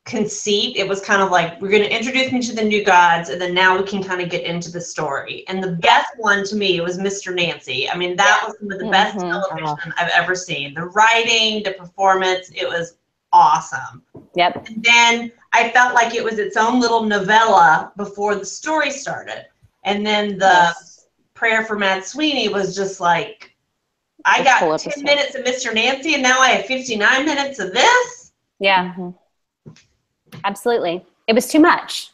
conceit. It was kind of like, we're going to introduce me to the new gods, and then now we can kind of get into the story. And the best one to me was Mr. Nancy. I mean, that was some of the best television I've ever seen. The writing, the performance, it was awesome. Yep. And then I felt like it was its own little novella before the story started. And then the Prayer for Mad Sweeney was just like, I got 10 minutes of Mr. Nancy, and now I have 59 minutes of this? Yeah. Absolutely. It was too much.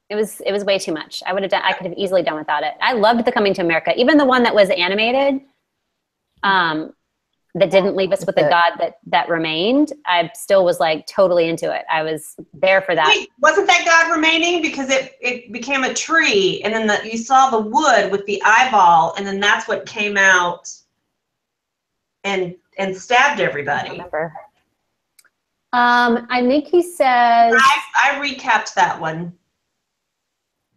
It was way too much. I could have easily done without it. I loved the Coming to America. Even the one that was animated, that didn't leave us with a god that remained, I still was like totally into it. I was there for that. Wait, wasn't that god remaining? Because it became a tree, and then you saw the wood with the eyeball, and then that's what came out and stabbed everybody. I remember. I think he says, I recapped that one.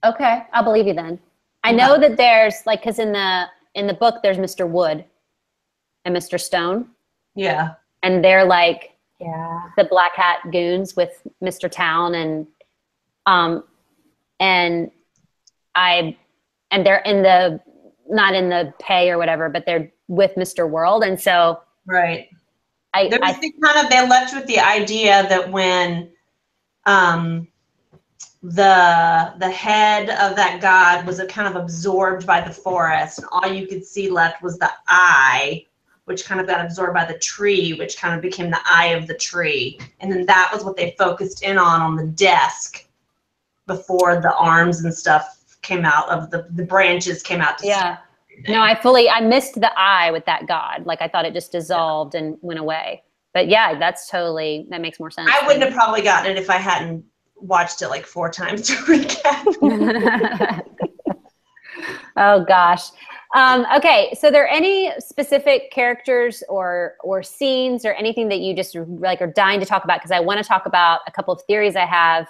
Okay, I'll believe you then. I know that there's like, because in the book there's Mr. Wood and Mr. Stone. Yeah. And they're like the Black Hat goons with Mr. Town, and they're in the, not in the pay or whatever, but they're with Mr. World. And so they left with the idea that when the head of that god was kind of absorbed by the forest, and all you could see left was the eye, which kind of got absorbed by the tree, which kind of became the eye of the tree. And then that was what they focused in on the desk before the arms and stuff came out of the branches came out to see. No, I missed the eye with that god. Like, I thought it just dissolved and went away. But yeah, that makes more sense. I wouldn't have probably gotten it if I hadn't watched it like 4 times to recap. Oh gosh. Okay, so are there any specific characters or scenes or anything that you just like are dying to talk about? Because I want to talk about a couple of theories I have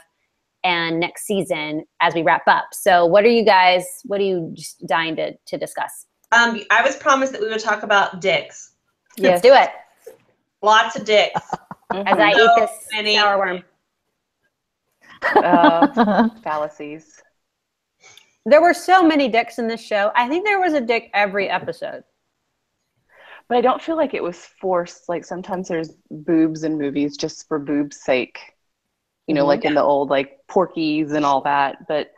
and next season as we wrap up. So what are you just dying to discuss? I was promised that we would talk about dicks. Let's do it. Lots of dicks. As I eat this sour worm. Fallacies. There were so many dicks in this show. I think there was a dick every episode. But I don't feel like it was forced. Like, sometimes there's boobs in movies just for boobs' sake. You know, like in the old, like, Porky's and all that. But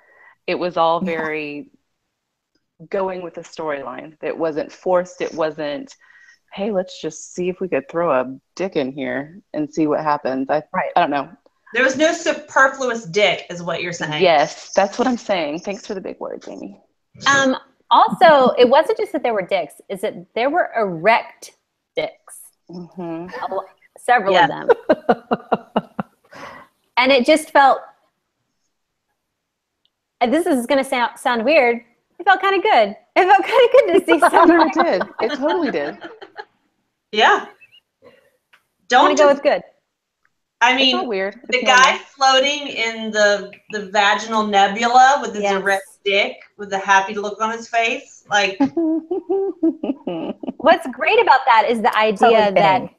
it was all very going with the storyline. It wasn't forced. It wasn't, hey, let's just see if we could throw a dick in here and see what happens. I don't know. There was no superfluous dick, is what you're saying. Yes, that's what I'm saying. Thanks for the big words, Amy. Also, it wasn't just that there were dicks; is that there were erect dicks. Several of them, and it just felt. And this is going to sound weird. It felt kind of good. It felt kind of good to see someone. It did. It totally did. Yeah. I'm Don't gonna go with good. I It's mean, not weird. the It's guy floating in the vaginal nebula with his Yes. erect dick with a happy look on his face, like normal. What's great about that is the idea Totally that fitting.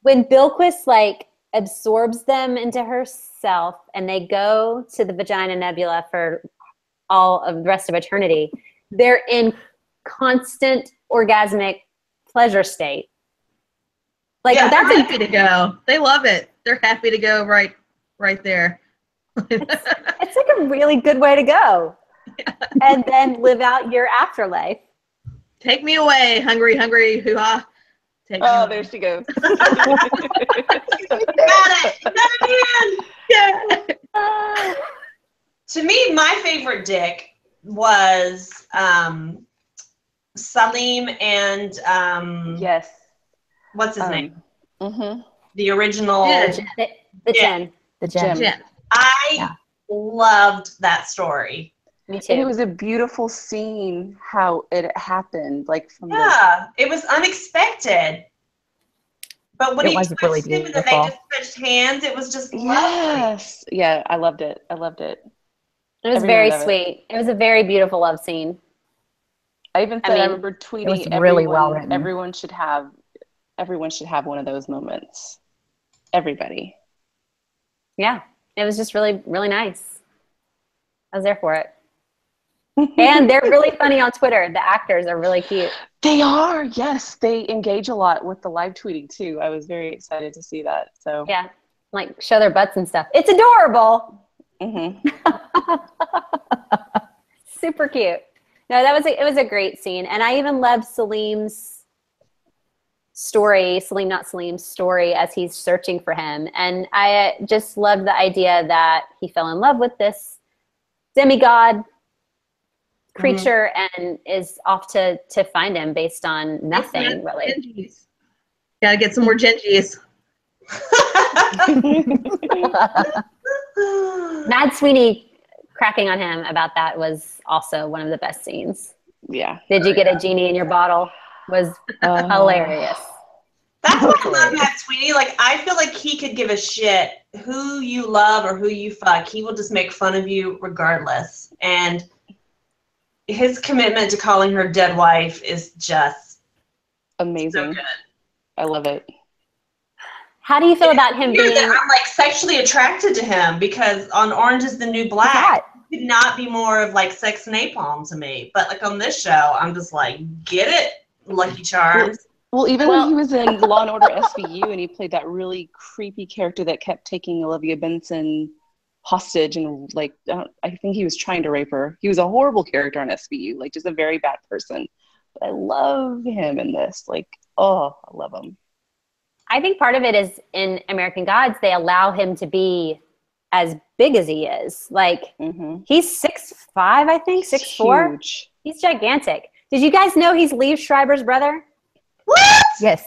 when Bilquis like absorbs them into herself and they go to the vagina nebula for all of the rest of eternity, they're in constant orgasmic pleasure state. Like Yeah, that's They're happy to go. They love it. They're happy to go right there. it's like a really good way to go. And then live out your afterlife. Take me away, hungry, hoo-ha. Take me Oh, away. there she goes. got it. You got it in. Yeah. To me, my favorite dick was Salim and Yes. what's his name? Mm-hmm. The original. Yeah. The Yeah. 10. The gem. Jim. Jen. I Yeah. loved that story. Me And it too. was a beautiful scene how it happened, like from the Yeah, it was unexpected. But when It he was touched really him and then they beautiful. just switched hands, it was just lovely. Yes. Yeah, I loved it. It was Every very minute of it. sweet. It was a very beautiful love scene. I even I said I mean, remember tweeting was really well written. everyone should have one of those moments. Everybody. Yeah, it was just really, really nice. I was there for it. And they're really funny on Twitter. The actors are really cute. They are, yes. They engage a lot with the live tweeting too. I was very excited to see that. So Yeah, like show their butts and stuff. It's adorable. mhm. Super cute. No, it was a great scene. And I even loved Salim's story, Salim, not Salim's story as he's searching for him. And I just loved the idea that he fell in love with this demigod creature and is off to find him based on nothing really. Genji's. Gotta get some more Genji's. Mad Sweeney cracking on him about that was also one of the best scenes. Yeah. Did you get a genie in your bottle? Was hilarious. That's why I love Matt Sweeney. Like, I feel like he could give a shit who you love or who you fuck. He will just make fun of you regardless. And his commitment to calling her dead wife is just Amazing. so good. I love it. How do you feel about him Weird being? that I'm like sexually attracted to him because on Orange is the New Black, it could not be more of like sex napalm to me. But like on this show, I'm just like, get it, Lucky Charms. Well, even when he was in Law and Order SVU and he played that really creepy character that kept taking Olivia Benson hostage and like, I think he was trying to rape her. He was a horrible character on SVU, like just a very bad person. But I love him in this. Like, oh, I love him. I think part of it is in American Gods, they allow him to be as big as he is. Like he's 6'5", I think, 6'4". Huge. He's gigantic. Did you guys know he's Liev Schreiber's brother? What? Yes.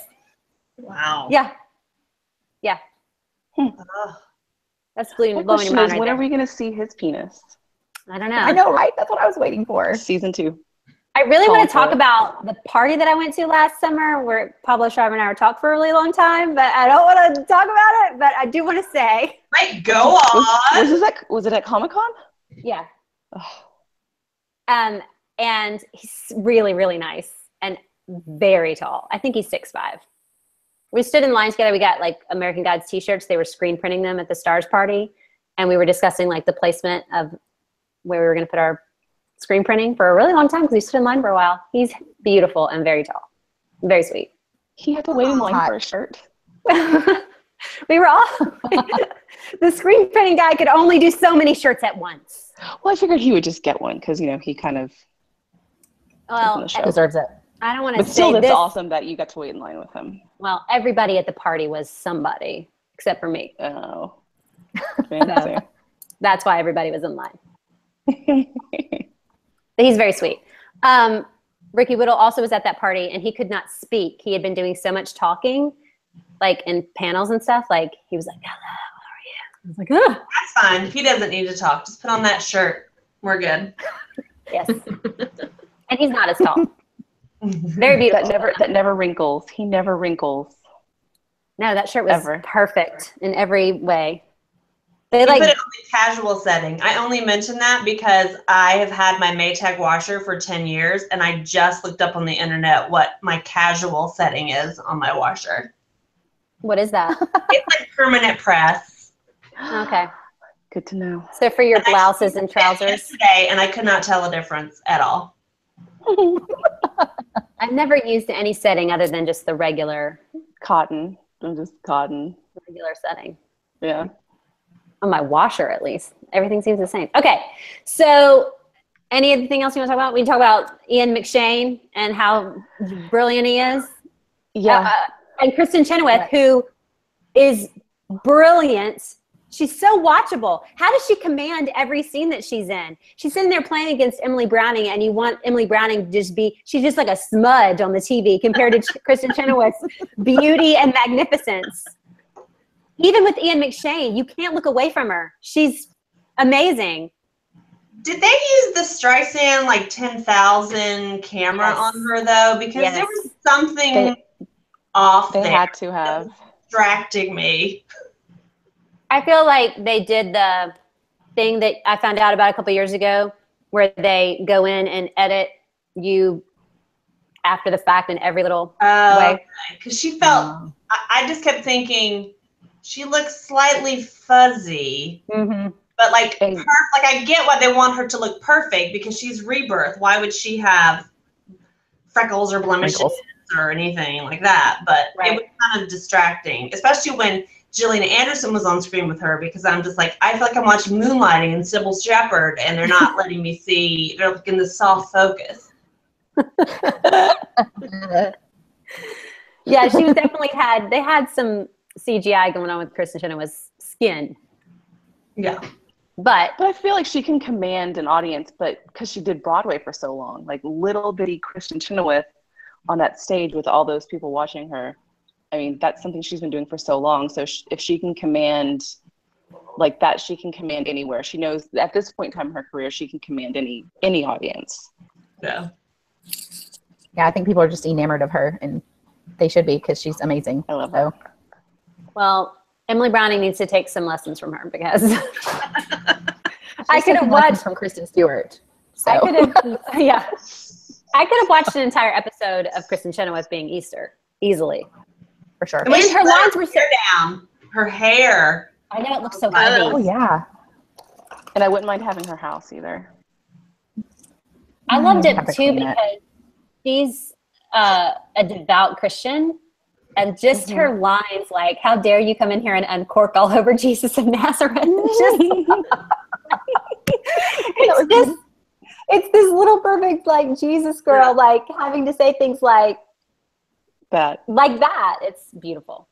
Wow. Yeah. Yeah. Ugh. That's blowing My your question mind is, right when there. are we going to see his penis? I don't know. I know, right? That's what I was waiting for. Season 2. I really want to talk Colorful. about the party that I went to last summer where Pablo Schreiber and I were talking for a really long time, but I don't want to talk about it, but I do want to say. Like, go on. Was it at Comic-Con? Yeah. Oh. And he's really, really nice and very tall. I think he's 6'5". We stood in line together. We got like American Gods t-shirts. They were screen printing them at the Stars party. And we were discussing like the placement of where we were going to put our screen printing for a really long time because we stood in line for a while. He's beautiful and very tall. Very sweet. He had to wait in line for a shirt. We were all the screen printing guy could only do so many shirts at once. Well, I figured he would just get one because, he kind of Well, Deserves it. I don't want to But still, say that's this. awesome that you got to wait in line with him. Well, everybody at the party was somebody except for me. Oh. Fancy. That's why everybody was in line. But he's very sweet. Ricky Whittle also was at that party and he could not speak. He had been doing so much talking, like in panels and stuff. Like he was like, "Hello, how are you?" I was like, "Ugh." That's fine. He doesn't need to talk. Just put on that shirt. We're good. Yes. And he's not as tall. Very beautiful. That never wrinkles. He never wrinkles. No, that shirt was Ever. perfect in every way. They You like put it on the casual setting. I only mention that because I have had my Maytag washer for 10 years, and I just looked up on the internet what my casual setting is on my washer. what is that? It's like permanent press. Okay. Good to know. So for your And I blouses and trousers. Yesterday, and I could not tell a difference at all. I've never used any setting other than just the regular Cotton. I'm just cotton. setting. Yeah. On my washer, at least. Everything seems the same. Okay. So anything else you want to talk about? We can talk about Ian McShane and how brilliant he is. Yeah. And Kristen Chenoweth, who is brilliant. She's so watchable. How does she command every scene that she's in? She's sitting there playing against Emily Browning, and you want Emily Browning to just be, she's just like a smudge on the TV compared to Kristen Chenoweth's beauty and magnificence. Even with Ian McShane, you can't look away from her. She's amazing. Did they use the Streisand like 10,000 camera on her though? Because there was something off They there. had to have. Distracting me. I feel like they did the thing that I found out about a couple years ago where they go in and edit you after the fact in every little way. Because she felt, I just kept thinking, she looks slightly fuzzy. Mm-hmm. But like, I get why they want her to look perfect because she's Rebirth. Why would she have freckles or blemishes or anything like that? But it was kind of distracting, especially when Gillian Anderson was on screen with her, because I'm just like, I feel like I'm watching Moonlighting and Sybil Shepherd, and they're not letting me see. They're like in the soft focus. Yeah, she was definitely they had some CGI going on with Kristen Chenoweth's skin. Yeah. But I feel like she can command an audience, but because she did Broadway for so long, like little bitty Kristen Chenoweth on that stage with all those people watching her. I mean, that's something she's been doing for so long. So if she can command like that, she can command anywhere. She knows at this point in time in her career, she can command any audience. Yeah. Yeah, I think people are just enamored of her, and they should be because she's amazing. I love her. Well, Emily Browning needs to take some lessons from her because I could have taken lessons watched from Kristen Stewart. So. I could have watched an entire episode of Kristen Chenoweth being Easter easily. For sure. And her lines were so down. Her hair. I know, it looks so heavy. Oh yeah. And I wouldn't mind having her house either. I loved it Have to too clean it. because she's a devout Christian, and just her lines like, "How dare you come in here and uncork all over Jesus of Nazareth?" It's this little perfect like Jesus girl like having to say things like That. It's beautiful.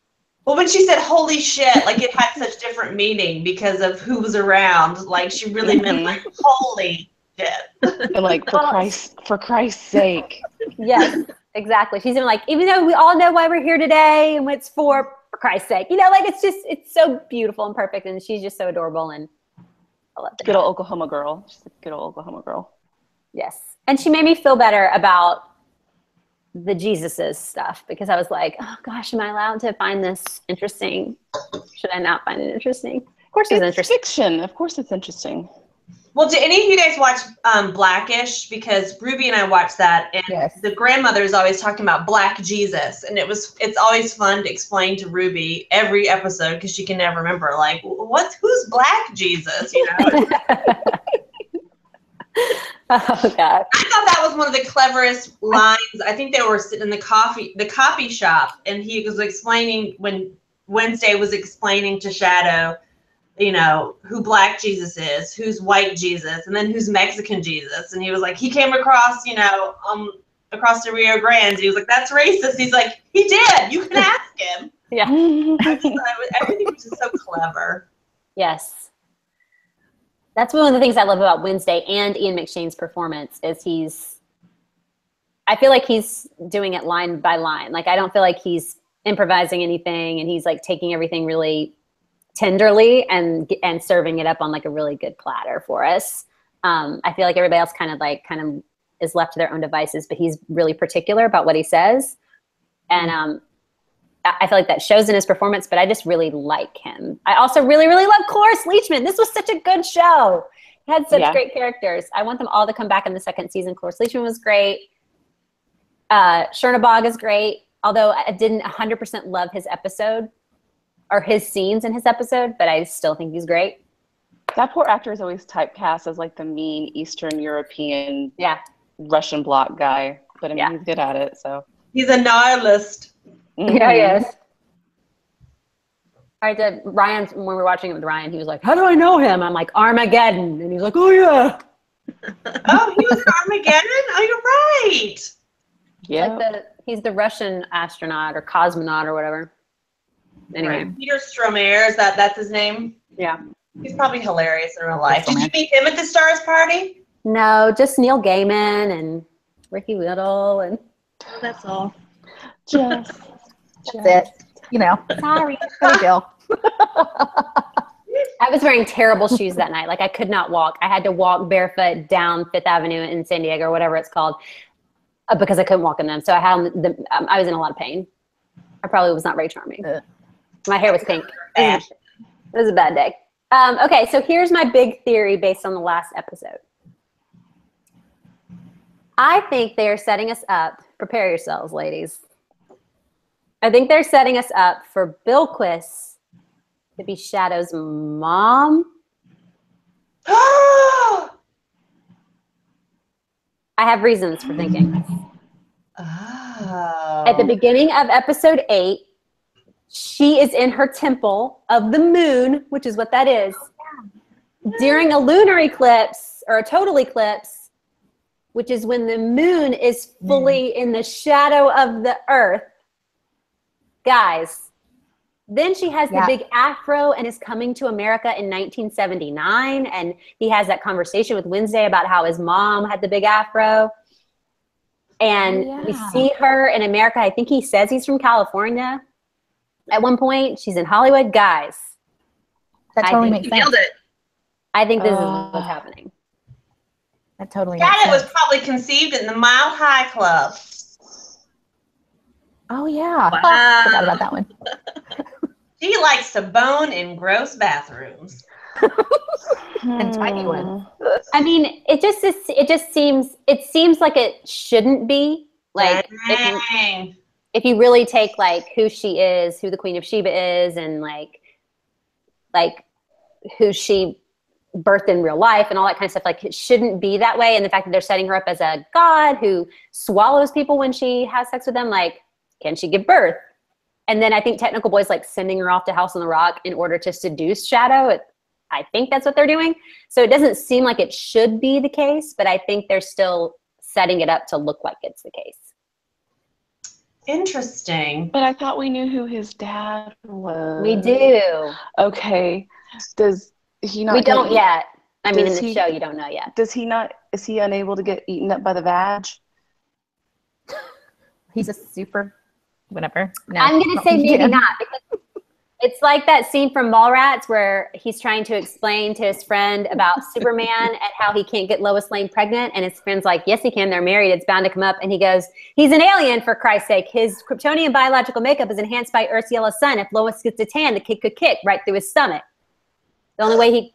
Well, when she said "holy shit," like it had such different meaning because of who was around. Like she really meant like "holy shit." And like for Christ's sake. Yes, exactly. She's even like, even though we all know why we're here today and what it's for Christ's sake, like it's so beautiful and perfect, and she's just so adorable, and I love it. Good old Oklahoma girl. She's a good old Oklahoma girl. Yes, and she made me feel better about the Jesuses stuff because I was like, oh gosh, am I allowed to find this interesting? Should I not find it interesting? Of course, it's interesting. Fiction. Of course, it's interesting. Well, do any of you guys watch Blackish? Because Ruby and I watched that, and the grandmother is always talking about Black Jesus, and it's always fun to explain to Ruby every episode because she can never remember. Like, who's Black Jesus? Oh God! I thought that was one of the cleverest lines. I think they were sitting in the copy shop, and he was explaining when Wednesday was explaining to Shadow, who Black Jesus is, who's white Jesus, and then who's Mexican Jesus. And he was like, he came across, across the Rio Grande. He was like, that's racist. He's like, he did. You can ask him. Yeah. Everything was just so clever. Yes. That's one of the things I love about Wednesday and Ian McShane's performance is I feel like he's doing it line by line. Like, I don't feel like he's improvising anything, and he's like taking everything really tenderly and serving it up on like a really good platter for us. I feel like everybody else kind of is left to their own devices, but he's really particular about what he says. And I feel like that shows in his performance, but I just really like him. I also really, really love Cloris Leachman. This was such a good show. It had such great characters. I want them all to come back in the second season. Cloris Leachman was great. Chernabog is great, although I didn't 100% love his episode or his scenes in his episode, but I still think he's great. That poor actor is always typecast as like the mean Eastern European Russian bloc guy, but I mean, he's good at it, so. He's a nihilist. Mm-hmm. Yeah, he is. I did Ryan, when we were watching it with Ryan, he was like, how do I know him? I'm like, Armageddon. And he's like, oh yeah. Oh, he was in Armageddon? Oh, you're right. Yeah. Like he's the Russian astronaut or cosmonaut or whatever. Anyway. Right. Peter Stormare, that's his name? Yeah. He's probably hilarious in real life. Did you meet him at the Stars party? No, just Neil Gaiman and Ricky Whittle and That's all. That's it. You know. Sorry. No big deal. I was wearing terrible shoes that night. Like I could not walk. I had to walk barefoot down Fifth Avenue in San Diego or whatever it's called because I couldn't walk in them. So I was in a lot of pain. I probably was not very charming. My hair was pink. It was a bad day. Okay, so here's my big theory based on the last episode. I think they are setting us up. Prepare yourselves, ladies. I think they're setting us up for Bilquis to be Shadow's mom. I have reasons for thinking this. Oh. At the beginning of episode 8, she is in her temple of the moon, which is what that is, during a lunar eclipse or a total eclipse, which is when the moon is fully in the shadow of the earth. Guys, then she has the big afro and is coming to America in 1979. And he has that conversation with Wednesday about how his mom had the big afro. And we see her in America. I think he says he's from California at one point. She's in Hollywood. Guys, that totally makes sense. Nailed it. I think this is what's happening. That totally makes Janet sense. was probably conceived in the Mile High Club. Oh, yeah. Wow. Oh, forgot about that one. She likes to bone in gross bathrooms. And tiny ones. I mean, it just seems like it shouldn't be. Like, Dang. if you really take like who she is, who the Queen of Sheba is, and like who she birthed in real life and all that kind of stuff, like it shouldn't be that way. And the fact that they're setting her up as a god who swallows people when she has sex with them, like, can she give birth? And then I think Technical Boy's like sending her off to House on the Rock in order to seduce Shadow. I think that's what they're doing. So it doesn't seem like it should be the case, but I think they're still setting it up to look like it's the case. Interesting. But I thought we knew who his dad was. We do. Okay. Does he not? We don't yet. I mean, in Does the he- show, you don't know yet. Does he not? Is he unable to get eaten up by the vag? He's a super whatever. No. I'm going to say maybe Yeah. not, because it's like that scene from Mallrats where he's trying to explain to his friend about Superman and how he can't get Lois Lane pregnant. And his friend's like, yes, he can. They're married. It's bound to come up. And he goes, he's an alien, for Christ's sake. His Kryptonian biological makeup is enhanced by Earth's yellow sun. If Lois gets a tan, the kid could kick right through his stomach. The only way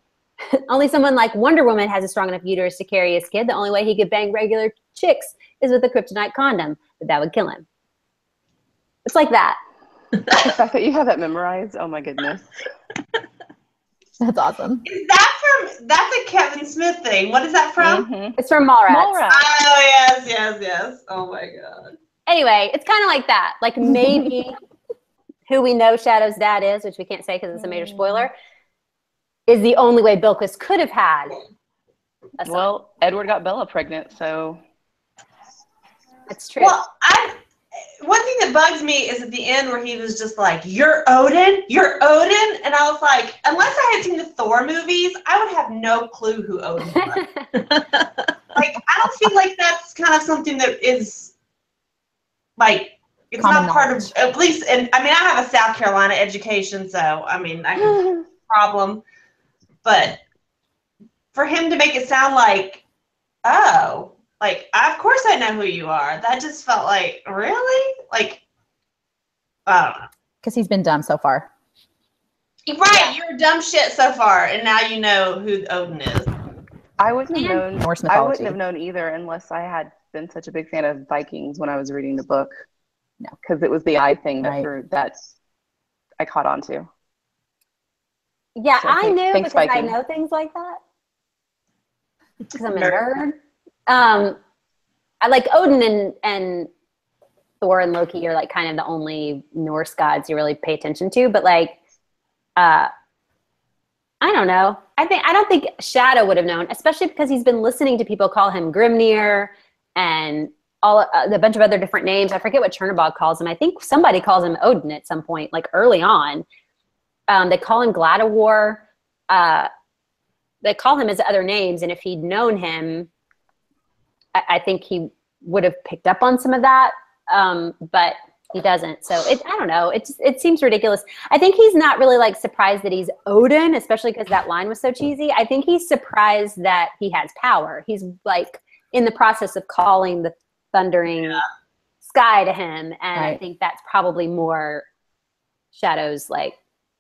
only someone like Wonder Woman has a strong enough uterus to carry his kid. The only way he could bang regular chicks is with a kryptonite condom, but that would kill him. It's like that. The fact that you have that memorized, oh my goodness. That's awesome. That's a Kevin Smith thing. What is that from? Mhm. It's from Mallrats. Mallrats. Oh, yes. Oh my God. Anyway, it's kind of like that. Like maybe who we know Shadow's dad is, which we can't say because it's a major spoiler, is the only way Bilquis could have had a son. Well, Edward got Bella pregnant, so. It's true. Well, one thing that bugs me is at the end where he was just like, "You're Odin? You're Odin?" And I was like, unless I had seen the Thor movies, I would have no clue who Odin was. Like, I don't feel like that's kind of something that is, like, it's Common not part knowledge. of, at least, and I mean, I have a South Carolina education, so, I mean, I can problem. But for him to make it sound like, oh, Like, of course I know who you are. That just felt like, really? Like, I don't know. Because he's been dumb so far. Right, you're dumb shit so far, and now you know who Odin is. I wouldn't have known. Norse I mythology. wouldn't have known either unless I had been such a big fan of Vikings when I was reading the book. No, because it was the eye thing Right. that I caught on to. Yeah, So I knew thanks, because I Viking. know things like that. Because I'm a Nerd. nerd. I like Odin and Thor and Loki are like kind of the only Norse gods you really pay attention to. But like, I don't know. I don't think Shadow would have known, especially because he's been listening to people call him Grimnir and all a bunch of other different names. I forget what Chernobog calls him. I think somebody calls him Odin at some point, like early on. They call him Gladawar. They call him his other names, and if he'd known him, I think he would have picked up on some of that, but he doesn't. So I don't know. It seems ridiculous. I think he's not really like surprised that he's Odin, especially because that line was so cheesy. I think he's surprised that he has power. He's like in the process of calling the thundering sky to him, and Right. I think that's probably more Shadow's like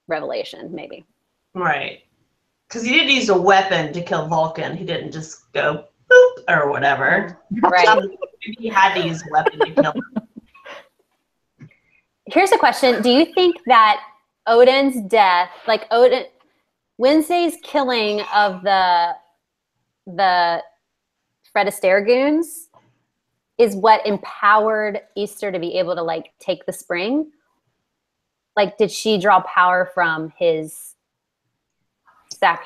revelation, maybe. Right. Because he didn't use a weapon to kill Vulcan. He didn't just go boop or whatever. Right. Maybe he had to use a weapon to kill him. Here's a question. Do you think that Odin's death, like Wednesday's killing of the Fred Astaire goons is what empowered Easter to be able to like take the spring? Like, did she draw power from his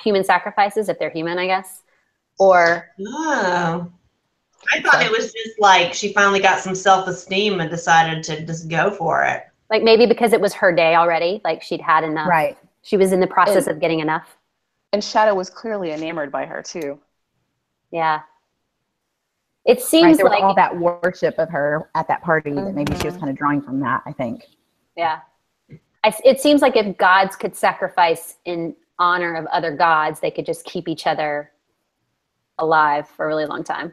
human sacrifices, if they're human, I guess? Or Oh. I thought it was just like she finally got some self-esteem and decided to just go for it. like maybe because it was her day already, like she'd had enough. Right. She was in the process of getting enough. And Shadow was clearly enamored by her too. Yeah. It Right. seems There was like all that worship of her at that party that maybe she was kind of drawing from that, I think. yeah. It seems like if gods could sacrifice in honor of other gods, they could just keep each other alive for a really long time.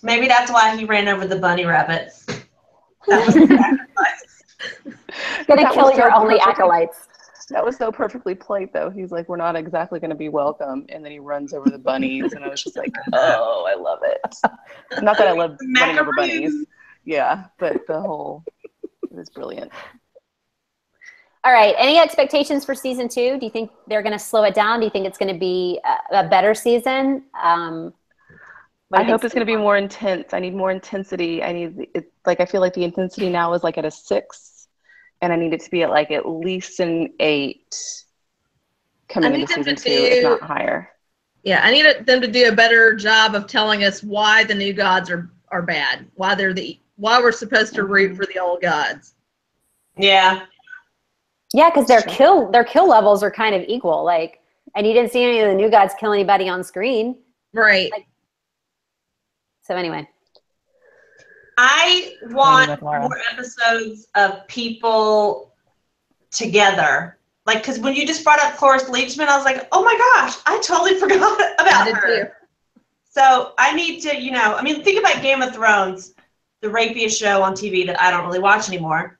Maybe that's why he ran over the bunny rabbits. That was the sacrifice. Gonna That kill was so your only perfect. acolytes. That was so perfectly played, though. He's like, we're not exactly going to be welcome. And then he runs over the bunnies. And I was just like, oh, I love it. Not that I love running over bunnies. Yeah, but it was brilliant. All right. Any expectations for season 2? Do you think they're going to slow it down? Do you think it's going to be a better season? I hope it's going to be more intense. I need more intensity. I feel like the intensity now is like at a 6, and I need it to be at like at least an 8 coming into season 2, if not higher. Yeah, I need them to do a better job of telling us why the new gods are bad, why we're supposed to root for the old gods. Yeah. Yeah, because their kill levels are kind of equal. Like, and you didn't see any of the new gods kill anybody on screen. Right. So anyway. I want more episodes of people together. Like, because when you just brought up Cloris Leachman, I was like, oh my gosh, I totally forgot about her. Too. So I need to, think about Game of Thrones, the rapiest show on TV that I don't really watch anymore.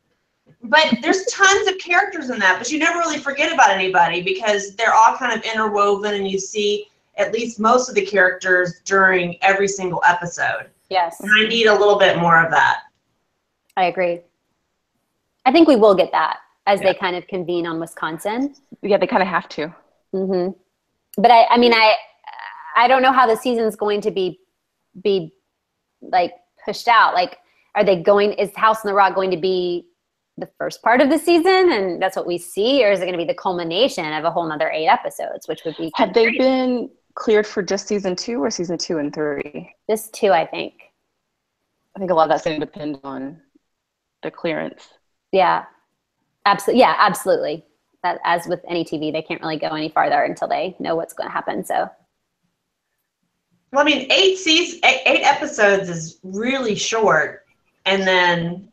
But there's tons of characters in that, but you never really forget about anybody because they're all kind of interwoven and you see at least most of the characters during every single episode. Yes. And I need a little bit more of that. I agree. I think we will get that as they kind of convene on Wisconsin. Yeah, they kind of have to. Mm-hmm. But I don't know how the season's going to be like pushed out. Like, is House on the Rock going to be the first part of the season and that's what we see, or is it going to be the culmination of a whole nother 8 episodes, which would be Had they been cleared for just season 2 or season 2 and 3? Just 2, I think. I think a lot of that's going to depend on the clearance. Yeah, absolutely. Yeah, absolutely. That, as with any TV, they can't really go any farther until they know what's going to happen. So, well, 8 episodes is really short, and then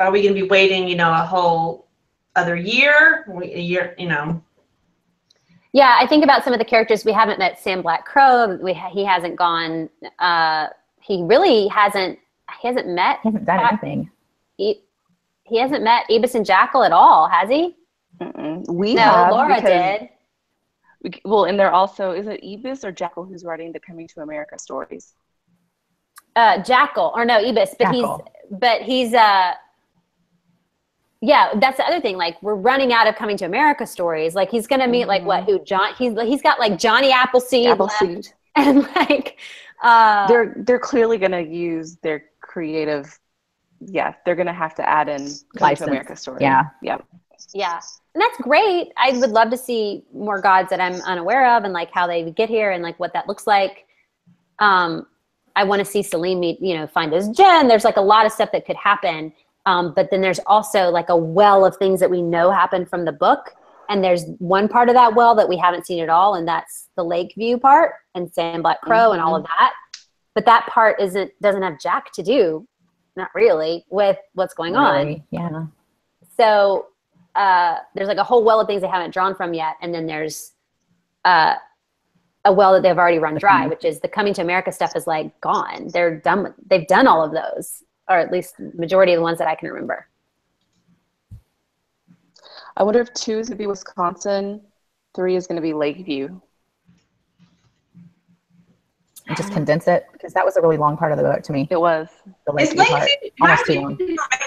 are we going to be waiting, a whole other year? Yeah, I think about some of the characters. We haven't met Sam Black Crow. He hasn't gone. he really hasn't met. He hasn't done anything. He hasn't met Ibis and Jackal at all, has he? We No, have, Laura because did. well, and they're also, is it Ibis or Jackal who's writing the Coming to America stories? Jackal, or no, Ibis, but Jackal. he's yeah, that's the other thing. Like, we're running out of Coming to America stories. Like, he's gonna meet like what? Who? John? He's got like Johnny Appleseed, left, and like they're clearly gonna use their creative. Yeah, they're gonna have to add in Coming to America story. Yeah. Yeah, and that's great. I would love to see more gods that I'm unaware of, and like how they get here, and like what that looks like. I want to see Salim meet, find his Jen. There's like a lot of stuff that could happen. But then there's also like a well of things that we know happened from the book. And there's one part of that well that we haven't seen at all. And that's the Lakeview part and Sam Black Crow and all of that. But that part doesn't have jack to do, not really, with what's going on. Yeah. So there's like a whole well of things they haven't drawn from yet. And then there's a well that they've already run dry, which is the Coming to America stuff is like gone. They're done. They've done all of those, or at least majority of the ones that I can remember. I wonder if 2 is going to be Wisconsin, 3 is going to be Lakeview. And just condense it, because that was a really long part of the book to me. It was. The Is Lakeview part. Almost too long.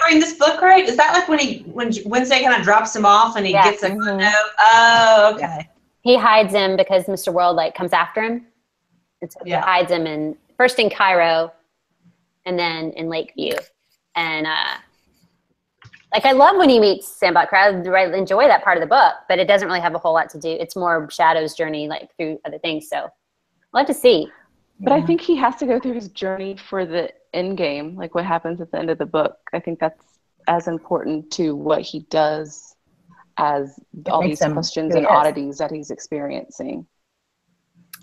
remembering this book right? Is that like when Wednesday kind of drops him off and he gets a footnote? Oh, okay. Yeah. He hides him because Mr. World like comes after him. And so he hides him first in Cairo and then in Lakeview. And like, I love when he meets Sam Black Crow. I enjoy that part of the book, but it doesn't really have a whole lot to do. It's more Shadow's journey, like through other things. So we'll have to see. But I think he has to go through his journey for the end game, like what happens at the end of the book. I think that's as important to what he does as all these questions and oddities that he's experiencing.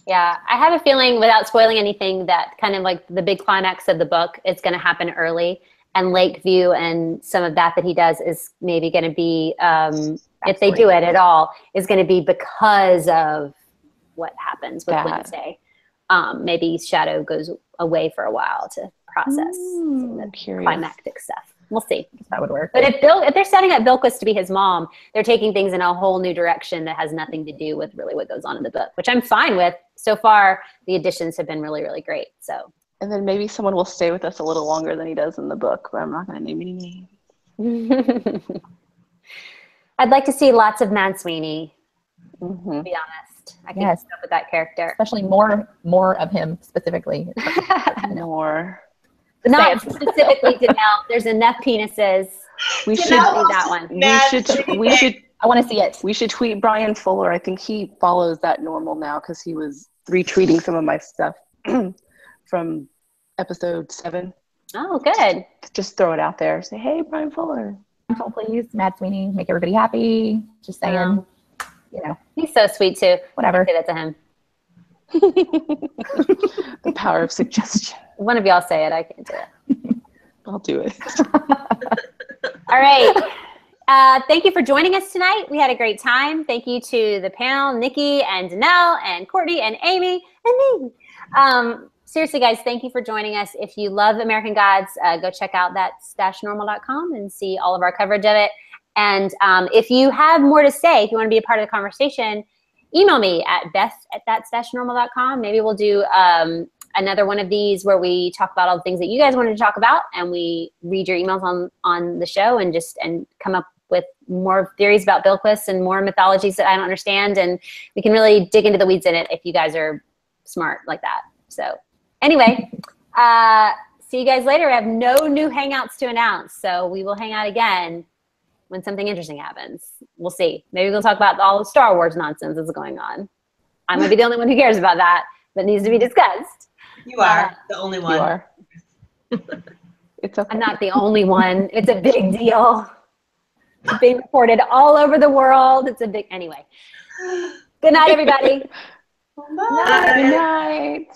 Yeah, I have a feeling, without spoiling anything, that kind of like the big climax of the book is going to happen early, and Lakeview and some of that he does is maybe going to be, if they do it at all, is going to be because of what happens with Wednesday. Maybe Shadow goes away for a while to process some of the climactic stuff. We'll see. That would work. But if they're setting up Bilquis to be his mom, they're taking things in a whole new direction that has nothing to do with really what goes on in the book, which I'm fine with. So far, the additions have been really, really great. So. And then maybe someone will stay with us a little longer than he does in the book, but I'm not going to name any names. I'd like to see lots of Mad Sweeney, to be honest. I can keep up with that character. Especially more of him specifically. More. Not specifically Danelle. There's enough penises. We should do that one. We should. I want to see it. We should tweet Brian Fuller. I think he follows that normal now because he was retweeting some of my stuff from episode 7. Oh, good. Just throw it out there. Say, hey, Brian Fuller. Please, Mad Sweeney, make everybody happy. Just saying, He's so sweet too. Whatever. Say that to him. The power of suggestion. One of y'all say it. I can't do it. I'll do it. All right. Thank you for joining us tonight. We had a great time. Thank you to the panel, Nikki and Danelle and Courtney and Amy and me. Seriously, guys, thank you for joining us. If you love American Gods, go check out that's-normal.com and see all of our coverage of it. And if you have more to say, if you want to be a part of the conversation, email me at beth@that's-normal.com. Maybe we'll do another one of these where we talk about all the things that you guys wanted to talk about, and we read your emails on the show and come up with more theories about Bilquis and more mythologies that I don't understand, and we can really dig into the weeds in it if you guys are smart like that. So anyway, see you guys later. We have no new Hangouts to announce, so we will hang out again when something interesting happens. We'll see. Maybe we'll talk about all the Star Wars nonsense that's going on. I'm going to be the only one who cares about that, but needs to be discussed. You are the only one. You are. It's okay. I'm not the only one. It's a big deal. It's being reported all over the world. It's a big, anyway. Good night, everybody. Bye. Good night.